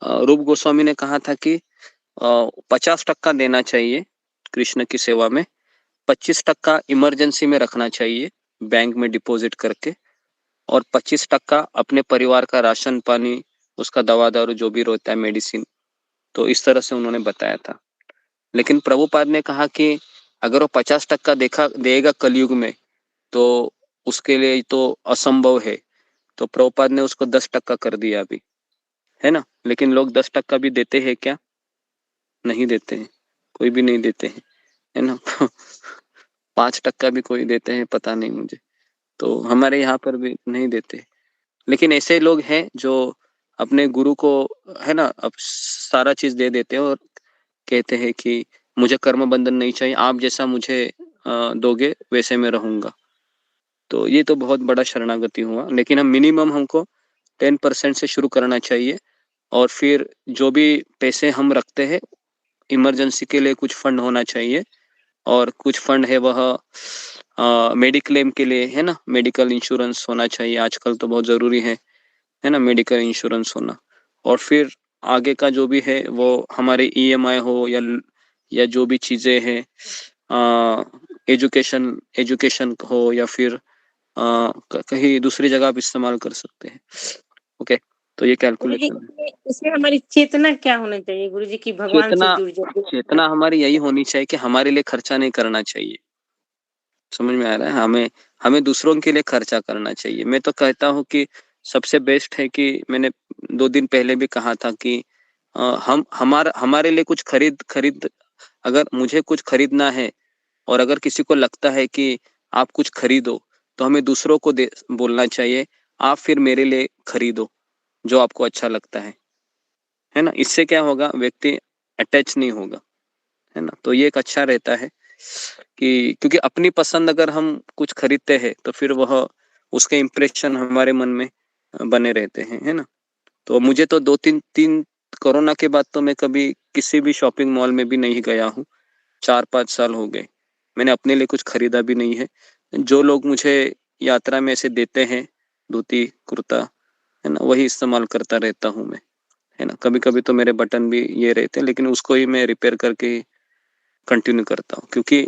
रूप गोस्वामी ने कहा था कि 50% देना चाहिए कृष्ण की सेवा में, 25% इमरजेंसी में रखना चाहिए बैंक में डिपॉजिट करके, और 25% अपने परिवार का राशन पानी, उसका दवा दारू जो भी रहता है, मेडिसिन। तो इस तरह से उन्होंने बताया था। लेकिन प्रभुपाद ने कहा कि अगर वो 50% देगा कलयुग में तो उसके लिए तो असंभव है। तो प्रभुपाद ने उसको 10% कर दिया अभी, है ना। लेकिन लोग 10% भी देते हैं क्या? नहीं देते हैं, कोई भी नहीं देते हैं, है ना। 5% भी कोई देते हैं, पता नहीं मुझे। तो हमारे यहाँ पर भी नहीं देते। लेकिन ऐसे लोग हैं जो अपने गुरु को, है ना, अब सारा चीज दे देते हैं और कहते हैं कि मुझे कर्म बंधन नहीं चाहिए, आप जैसा मुझे दोगे वैसे मैं रहूंगा। तो ये तो बहुत बड़ा शरणागति हुआ। लेकिन हम मिनिमम हमको 10% से शुरू करना चाहिए, और फिर जो भी पैसे हम रखते हैं इमरजेंसी के लिए कुछ फंड होना चाहिए, और कुछ फंड है वह मेडिक्लेम के लिए, है ना, मेडिकल इंश्योरेंस होना चाहिए। आजकल तो बहुत जरूरी है ना, मेडिकल इंश्योरेंस होना। और फिर आगे का जो भी है वो हमारे EMI हो या जो भी चीजें हैं, एजुकेशन हो, या फिर कहीं दूसरी जगह आप इस्तेमाल कर सकते हैं। ओके, तो ये गुरुजी कैलकुलेशन है। इसमें हमारी चेतना क्या होना चाहिए गुरुजी की भगवान से जुड़ जाए? चेतना हमारी यही होनी चाहिए कि हमारे लिए खर्चा नहीं करना चाहिए। समझ में आ रहा है? हमें दूसरों के लिए खर्चा करना चाहिए। मैं तो कहता हूँ कि सबसे बेस्ट है कि मैंने 2 दिन पहले भी कहा था कि हम हमारे लिए कुछ खरीद अगर मुझे कुछ खरीदना है और अगर किसी को लगता है कि आप कुछ खरीदो, तो हमें दूसरों को बोलना चाहिए आप फिर मेरे लिए खरीदो जो आपको अच्छा लगता है ना। इससे क्या होगा, व्यक्ति अटैच नहीं होगा, है ना। तो ये एक अच्छा रहता है कि क्योंकि अपनी पसंद अगर हम कुछ खरीदते हैं तो फिर वह उसके इम्प्रेशन हमारे मन में बने रहते हैं, है ना। तो मुझे तो 2-3 कोरोना के बाद तो मैं कभी किसी भी शॉपिंग मॉल में भी नहीं गया हूँ। 4-5 साल हो गए, मैंने अपने लिए कुछ खरीदा भी नहीं है। जो लोग मुझे यात्रा में ऐसे देते हैं धोती कुर्ता, है ना, वही इस्तेमाल करता रहता हूँ मैं, है ना। कभी कभी तो मेरे बटन भी ये रहते हैं, लेकिन उसको ही मैं रिपेयर करके कंटिन्यू करता हूँ, क्योंकि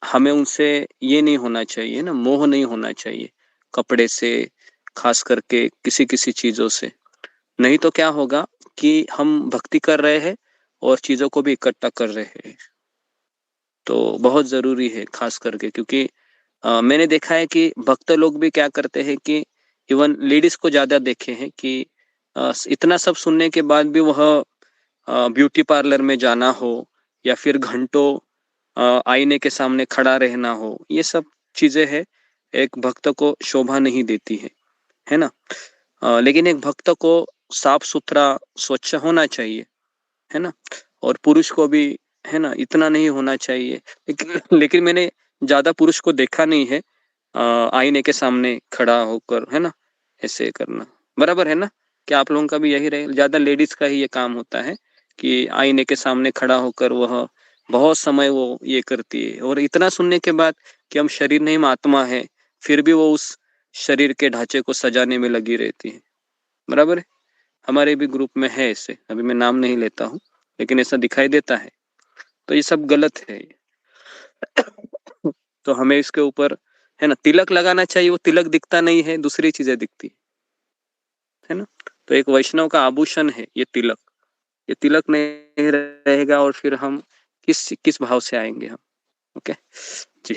हमें उनसे ये नहीं होना चाहिए ना, मोह नहीं होना चाहिए कपड़े से, खास करके किसी किसी चीजों से। नहीं तो क्या होगा कि हम भक्ति कर रहे हैं और चीजों को भी इकट्ठा कर रहे हैं। तो बहुत जरूरी है खास करके, क्योंकि मैंने देखा है कि भक्त लोग भी क्या करते हैं कि इवन लेडीज को ज्यादा देखे हैं कि इतना सब सुनने के बाद भी वह ब्यूटी पार्लर में जाना हो या फिर घंटों आईने के सामने खड़ा रहना हो, ये सब चीजें हैं एक भक्त को शोभा नहीं देती है ना। लेकिन एक भक्त को साफ सुथरा स्वच्छ होना चाहिए, है ना। और पुरुष को भी, है ना, इतना नहीं होना चाहिए। लेकिन मैंने ज्यादा पुरुष को देखा नहीं है आईने के सामने खड़ा होकर, है ना, ऐसे करना। बराबर है ना? क्या आप लोगों का भी यही रहे? ज्यादा लेडीज का ही ये काम होता है कि आईने के सामने खड़ा होकर वह बहुत समय वो ये करती है, और इतना सुनने के बाद कि हम शरीर नहीं, हम आत्मा है, फिर भी वो उस शरीर के ढांचे को सजाने में लगी रहती है। बराबर है। हमारे भी ग्रुप में है ऐसे, अभी मैं नाम नहीं लेता हूँ, लेकिन ऐसा दिखाई देता है। तो ये सब गलत है। तो हमें इसके ऊपर है ना तिलक लगाना चाहिए। वो तिलक दिखता नहीं है, दूसरी चीजें दिखती है ना। तो एक वैष्णव का आभूषण है ये तिलक। ये तिलक नहीं रहेगा और फिर हम किस भाव से आएंगे हम। ओके जी,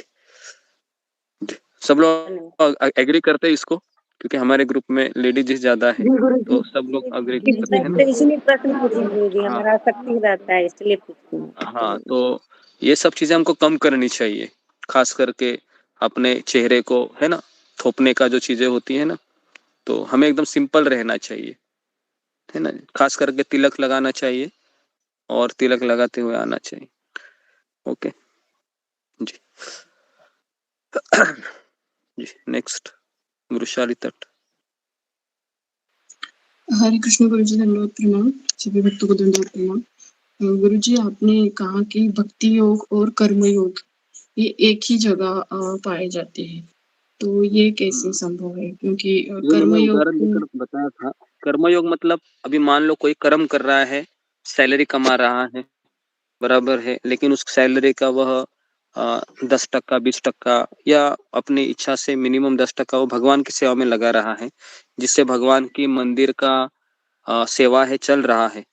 सब लोग एग्री करते हैं इसको, क्योंकि हमारे ग्रुप में लेडीज ज्यादा है, तो सब लोग एग्री करते हैं ना। इसलिए प्रश्न पूछी गुरुजी, हाँ हमारा शक्ति रहता है इसलिए पूछती हूँ। हाँ, तो ये सब चीजें हमको कम करनी चाहिए, खास करके अपने चेहरे को है ना थोपने का जो चीजें होती है ना, तो हमें एकदम सिंपल रहना चाहिए, है ना। खास करके तिलक लगाना चाहिए और तिलक लगाते हुए आना चाहिए। ओके जी। जी नेक्स्ट वृषाली तट। हरे कृष्ण गुरुजी, धन्यवाद प्रणाम। सभी भक्तों को धन्यवाद प्रणाम। गुरुजी, आपने कहा कि भक्ति योग और कर्म योग ये एक ही जगह पाए जाते हैं, तो ये कैसे संभव है? क्योंकि ये कर्म मैंने योग उदाहरण देकर बताया था। कर्मयोग मतलब अभी मान लो कोई कर्म कर रहा है, सैलरी कमा रहा है, बराबर है, लेकिन उस सैलरी का वह 10%, 20% या अपनी इच्छा से मिनिमम 10% वो भगवान की सेवा में लगा रहा है, जिससे भगवान की मंदिर का सेवा है चल रहा है,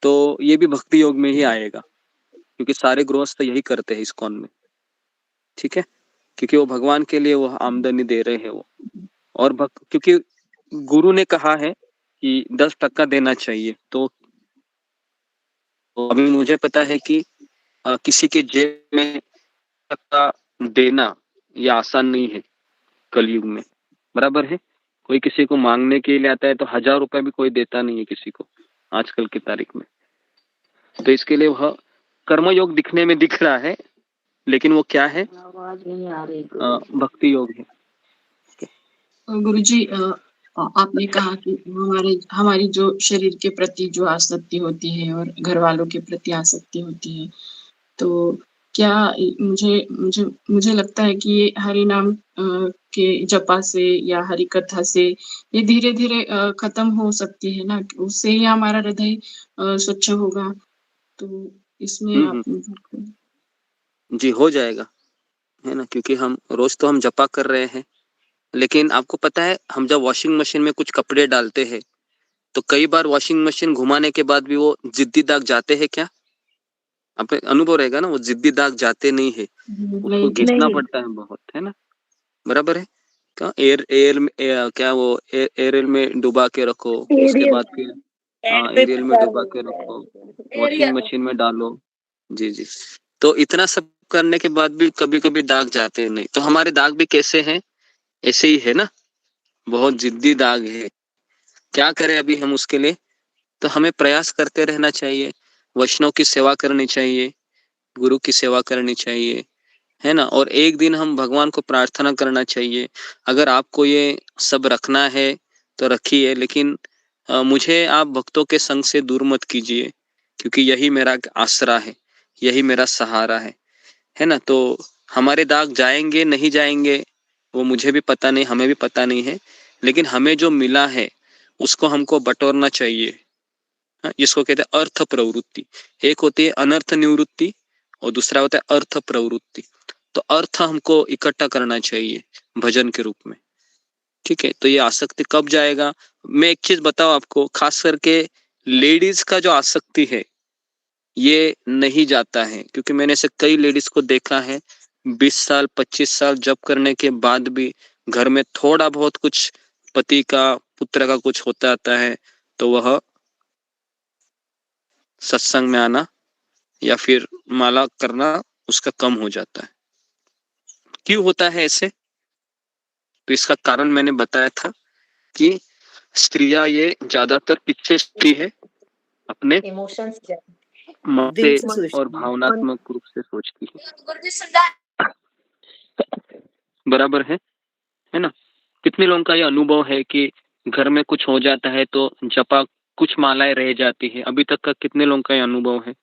तो ये भी भक्ति योग में ही आएगा, क्योंकि सारे गृहस्थ यही करते हैं इस्कॉन में। ठीक है, क्योंकि वो भगवान के लिए वो आमदनी दे रहे हैं वो, और क्योंकि गुरु ने कहा है कि 10% देना चाहिए, तो अभी मुझे पता है कि किसी के जेब में टका देना ये आसान नहीं है कलयुग में, बराबर है। कोई किसी को मांगने के लिए आता है तो 1000 रुपए भी कोई देता नहीं है किसी को आजकल की तारीख में। तो इसके लिए वह कर्मयोग दिखने में दिख रहा है, लेकिन वो क्या है? आवाज नहीं आ रही। भक्ति योग है। गुरुजी, आपने कहा कि हमारी जो शरीर के प्रति जो आसक्ति होती है और घर वालों के प्रति आसक्ति होती है, तो क्या मुझे लगता है कि ये हरि नाम के जपा से या हरि कथा से ये धीरे धीरे खत्म हो सकती है ना, उससे ही हमारा हृदय स्वच्छ होगा। तो इसमें आप जी हो जाएगा, है ना, क्योंकि हम रोज तो हम जपा कर रहे हैं, लेकिन आपको पता है हम जब वॉशिंग मशीन में कुछ कपड़े डालते हैं तो कई बार वॉशिंग मशीन घुमाने के बाद भी वो जिद्दी दाग जाते हैं क्या? आप अनुभव रहेगा ना, वो जिद्दी दाग जाते नहीं है, उसको घिसना पड़ता है बहुत, है ना, बराबर है। क्या क्या वो एरियल में डुबा के रखो, उसके बाद फिर एरियल में डुबा के रखो, वॉशिंग मशीन में डालो। जी जी, तो इतना सब करने के बाद भी कभी कभी दाग जाते नहीं, तो हमारे दाग भी कैसे हैं? ऐसे ही है ना, बहुत जिद्दी दाग है। क्या करें अभी हम उसके लिए? तो हमें प्रयास करते रहना चाहिए, वैष्णव की सेवा करनी चाहिए, गुरु की सेवा करनी चाहिए, है ना। और एक दिन हम भगवान को प्रार्थना करना चाहिए, अगर आपको ये सब रखना है तो रखिए, लेकिन मुझे आप भक्तों के संग से दूर मत कीजिए, क्योंकि यही मेरा आसरा है, यही मेरा सहारा है ना। तो हमारे दाग जाएंगे नहीं जाएंगे वो मुझे भी पता नहीं, हमें भी पता नहीं है, लेकिन हमें जो मिला है उसको हमको बटोरना चाहिए। जिसको कहते हैं अर्थ प्रवृत्ति। एक होती है अनर्थ निवृत्ति और दूसरा होता है अर्थ प्रवृत्ति। तो अर्थ हमको इकट्ठा करना चाहिए भजन के रूप में। ठीक है, तो ये आसक्ति कब जाएगा? मैं एक चीज बताऊं आपको, खास करके लेडीज का जो आसक्ति है ये नहीं जाता है, क्योंकि मैंने ऐसे कई लेडीज को देखा है 20 साल 25 साल जब करने के बाद भी घर में थोड़ा बहुत कुछ पति का पुत्र का कुछ होता आता है तो वह सत्संग में आना या फिर माला करना उसका कम हो जाता है। क्यों होता है ऐसे? तो इसका कारण मैंने बताया था कि स्त्रियां ये ज्यादातर पीछे स्त्री है, अपने इमोशंस मन दिल से से सोचती और है। भावनात्मक रूप से सोचती है, बराबर है ना। कितने लोगों का ये अनुभव है कि घर में कुछ हो जाता है तो जपा कुछ मालाएं रह जाती है। अभी तक का कितने लोगों का ये अनुभव है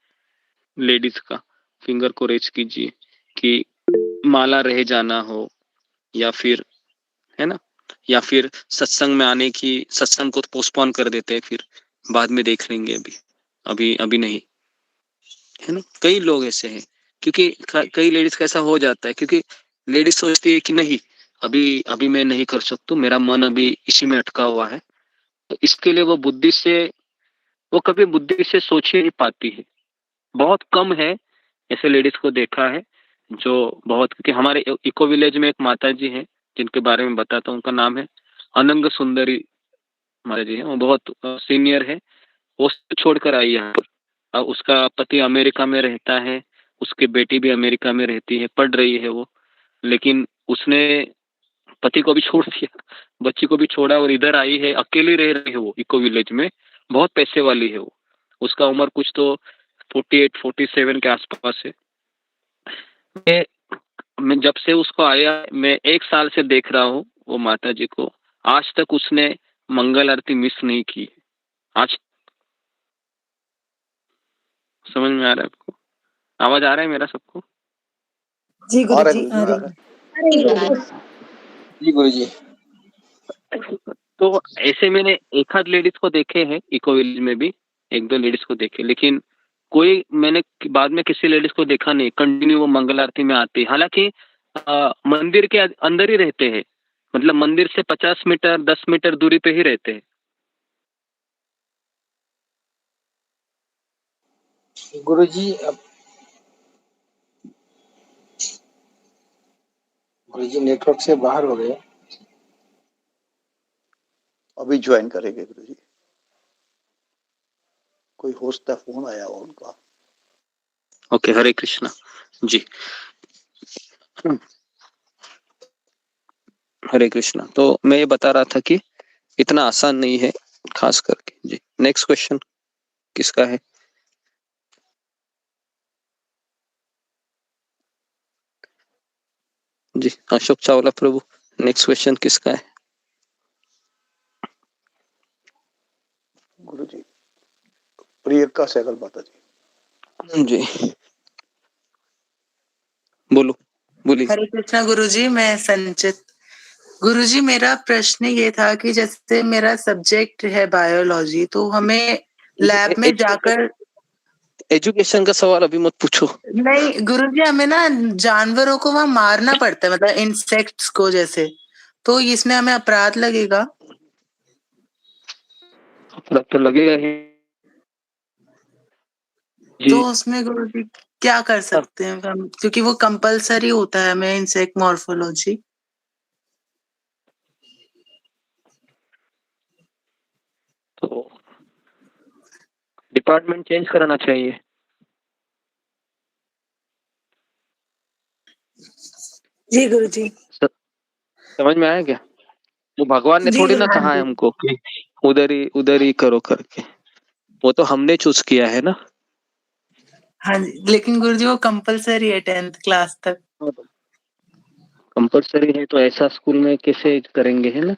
लेडीज का? फिंगर को रेज कीजिए कि माला रह जाना हो, या फिर, है ना, या फिर सत्संग में आने की, सत्संग को पोस्टपोन कर देते हैं, फिर बाद में देख लेंगे, अभी अभी नहीं, है ना। कई लोग ऐसे हैं, क्योंकि कई लेडीज का ऐसा हो जाता है, क्योंकि लेडीज सोचती है कि नहीं, अभी अभी मैं नहीं कर सकती, मेरा मन अभी इसी में अटका हुआ है। तो इसके लिए वो कभी बुद्धि से सोच ही नहीं पाती है। बहुत कम है ऐसे लेडीज को देखा है जो बहुत, क्योंकि हमारे इको विलेज में एक माता जी हैं जिनके बारे में बताता हूँ, उनका नाम है अनंग सुंदरी माता जी है। वो बहुत सीनियर है, वो छोड़कर आई यहाँ पर। उसका पति अमेरिका में रहता है, उसकी बेटी भी अमेरिका में रहती है, पढ़ रही है वो, लेकिन उसने पति को भी छोड़ दिया, बच्ची को भी छोड़ा और इधर आई है, अकेली रह रही है वो इको विलेज में। बहुत पैसे वाली है वो, उसका उम्र कुछ तो 48-47 के आसपास है। मैं जब से उसको आया, मैं 1 साल से देख रहा हूँ वो माता जी को, आज तक उसने मंगल आरती मिस नहीं की आज। समझ में आ रहा है आपको? आवाज आ रहा है मेरा सबको? जी गुरुजी आ रही है। जी गुरुजी। तो ऐसे मैंने एक आध लेडीज को देखे हैं इको विलेज में भी, 1-2 लेडीज को देखे, लेकिन कोई मैंने बाद में किसी लेडीज को देखा नहीं कंटिन्यू वो मंगल आरती में आती। हालांकि मंदिर के अंदर ही रहते हैं, मतलब मंदिर से 50 मीटर 10 मीटर दूरी पे ही रहते हैं। गुरुजी गुरुजी नेटवर्क से बाहर हो गए, अभी ज्वाइन करेंगे गुरुजी। कोई होस्ट का फोन आया हो उनका। ओके, हरे कृष्णा जी। हरे कृष्णा। तो मैं ये बता रहा था कि इतना आसान नहीं है खास करके जी। नेक्स्ट क्वेश्चन किसका है? जी अशोक चावला प्रभु, नेक्स्ट क्वेश्चन किसका है? गुरुजी प्रियंका सहगल माता जी। जी बोलिए। हरे कृष्णा गुरुजी, मैं संचित। गुरुजी मेरा प्रश्न ये था कि जैसे मेरा सब्जेक्ट है बायोलॉजी, तो हमें लैब में जाकर एजुकेशन का सवाल अभी मत पूछो। नहीं गुरुजी, हमें ना जानवरों को वहां मारना पड़ता है, मतलब इंसेक्ट्स को जैसे, तो इसमें हमें अपराध लगेगा? अपराध तो लगेगा ही। तो उसमें गुरुजी क्या कर सकते हैं हम, क्योंकि वो कंपलसरी होता है हमें इंसेक्ट मॉर्फोलॉजी। तो डिपार्टमेंट चेंज कराना चाहिए। जी गुरुजी। समझ में आया क्या? वो भगवान ने थोड़ी ना कहा है हमको कि उधर ही करो करके, वो तो हमने चूज किया है ना। हाँ जी, लेकिन गुरुजी वो कंपलसरी है 10th क्लास तक। कंपलसरी है तो ऐसा स्कूल में कैसे करेंगे, है ना।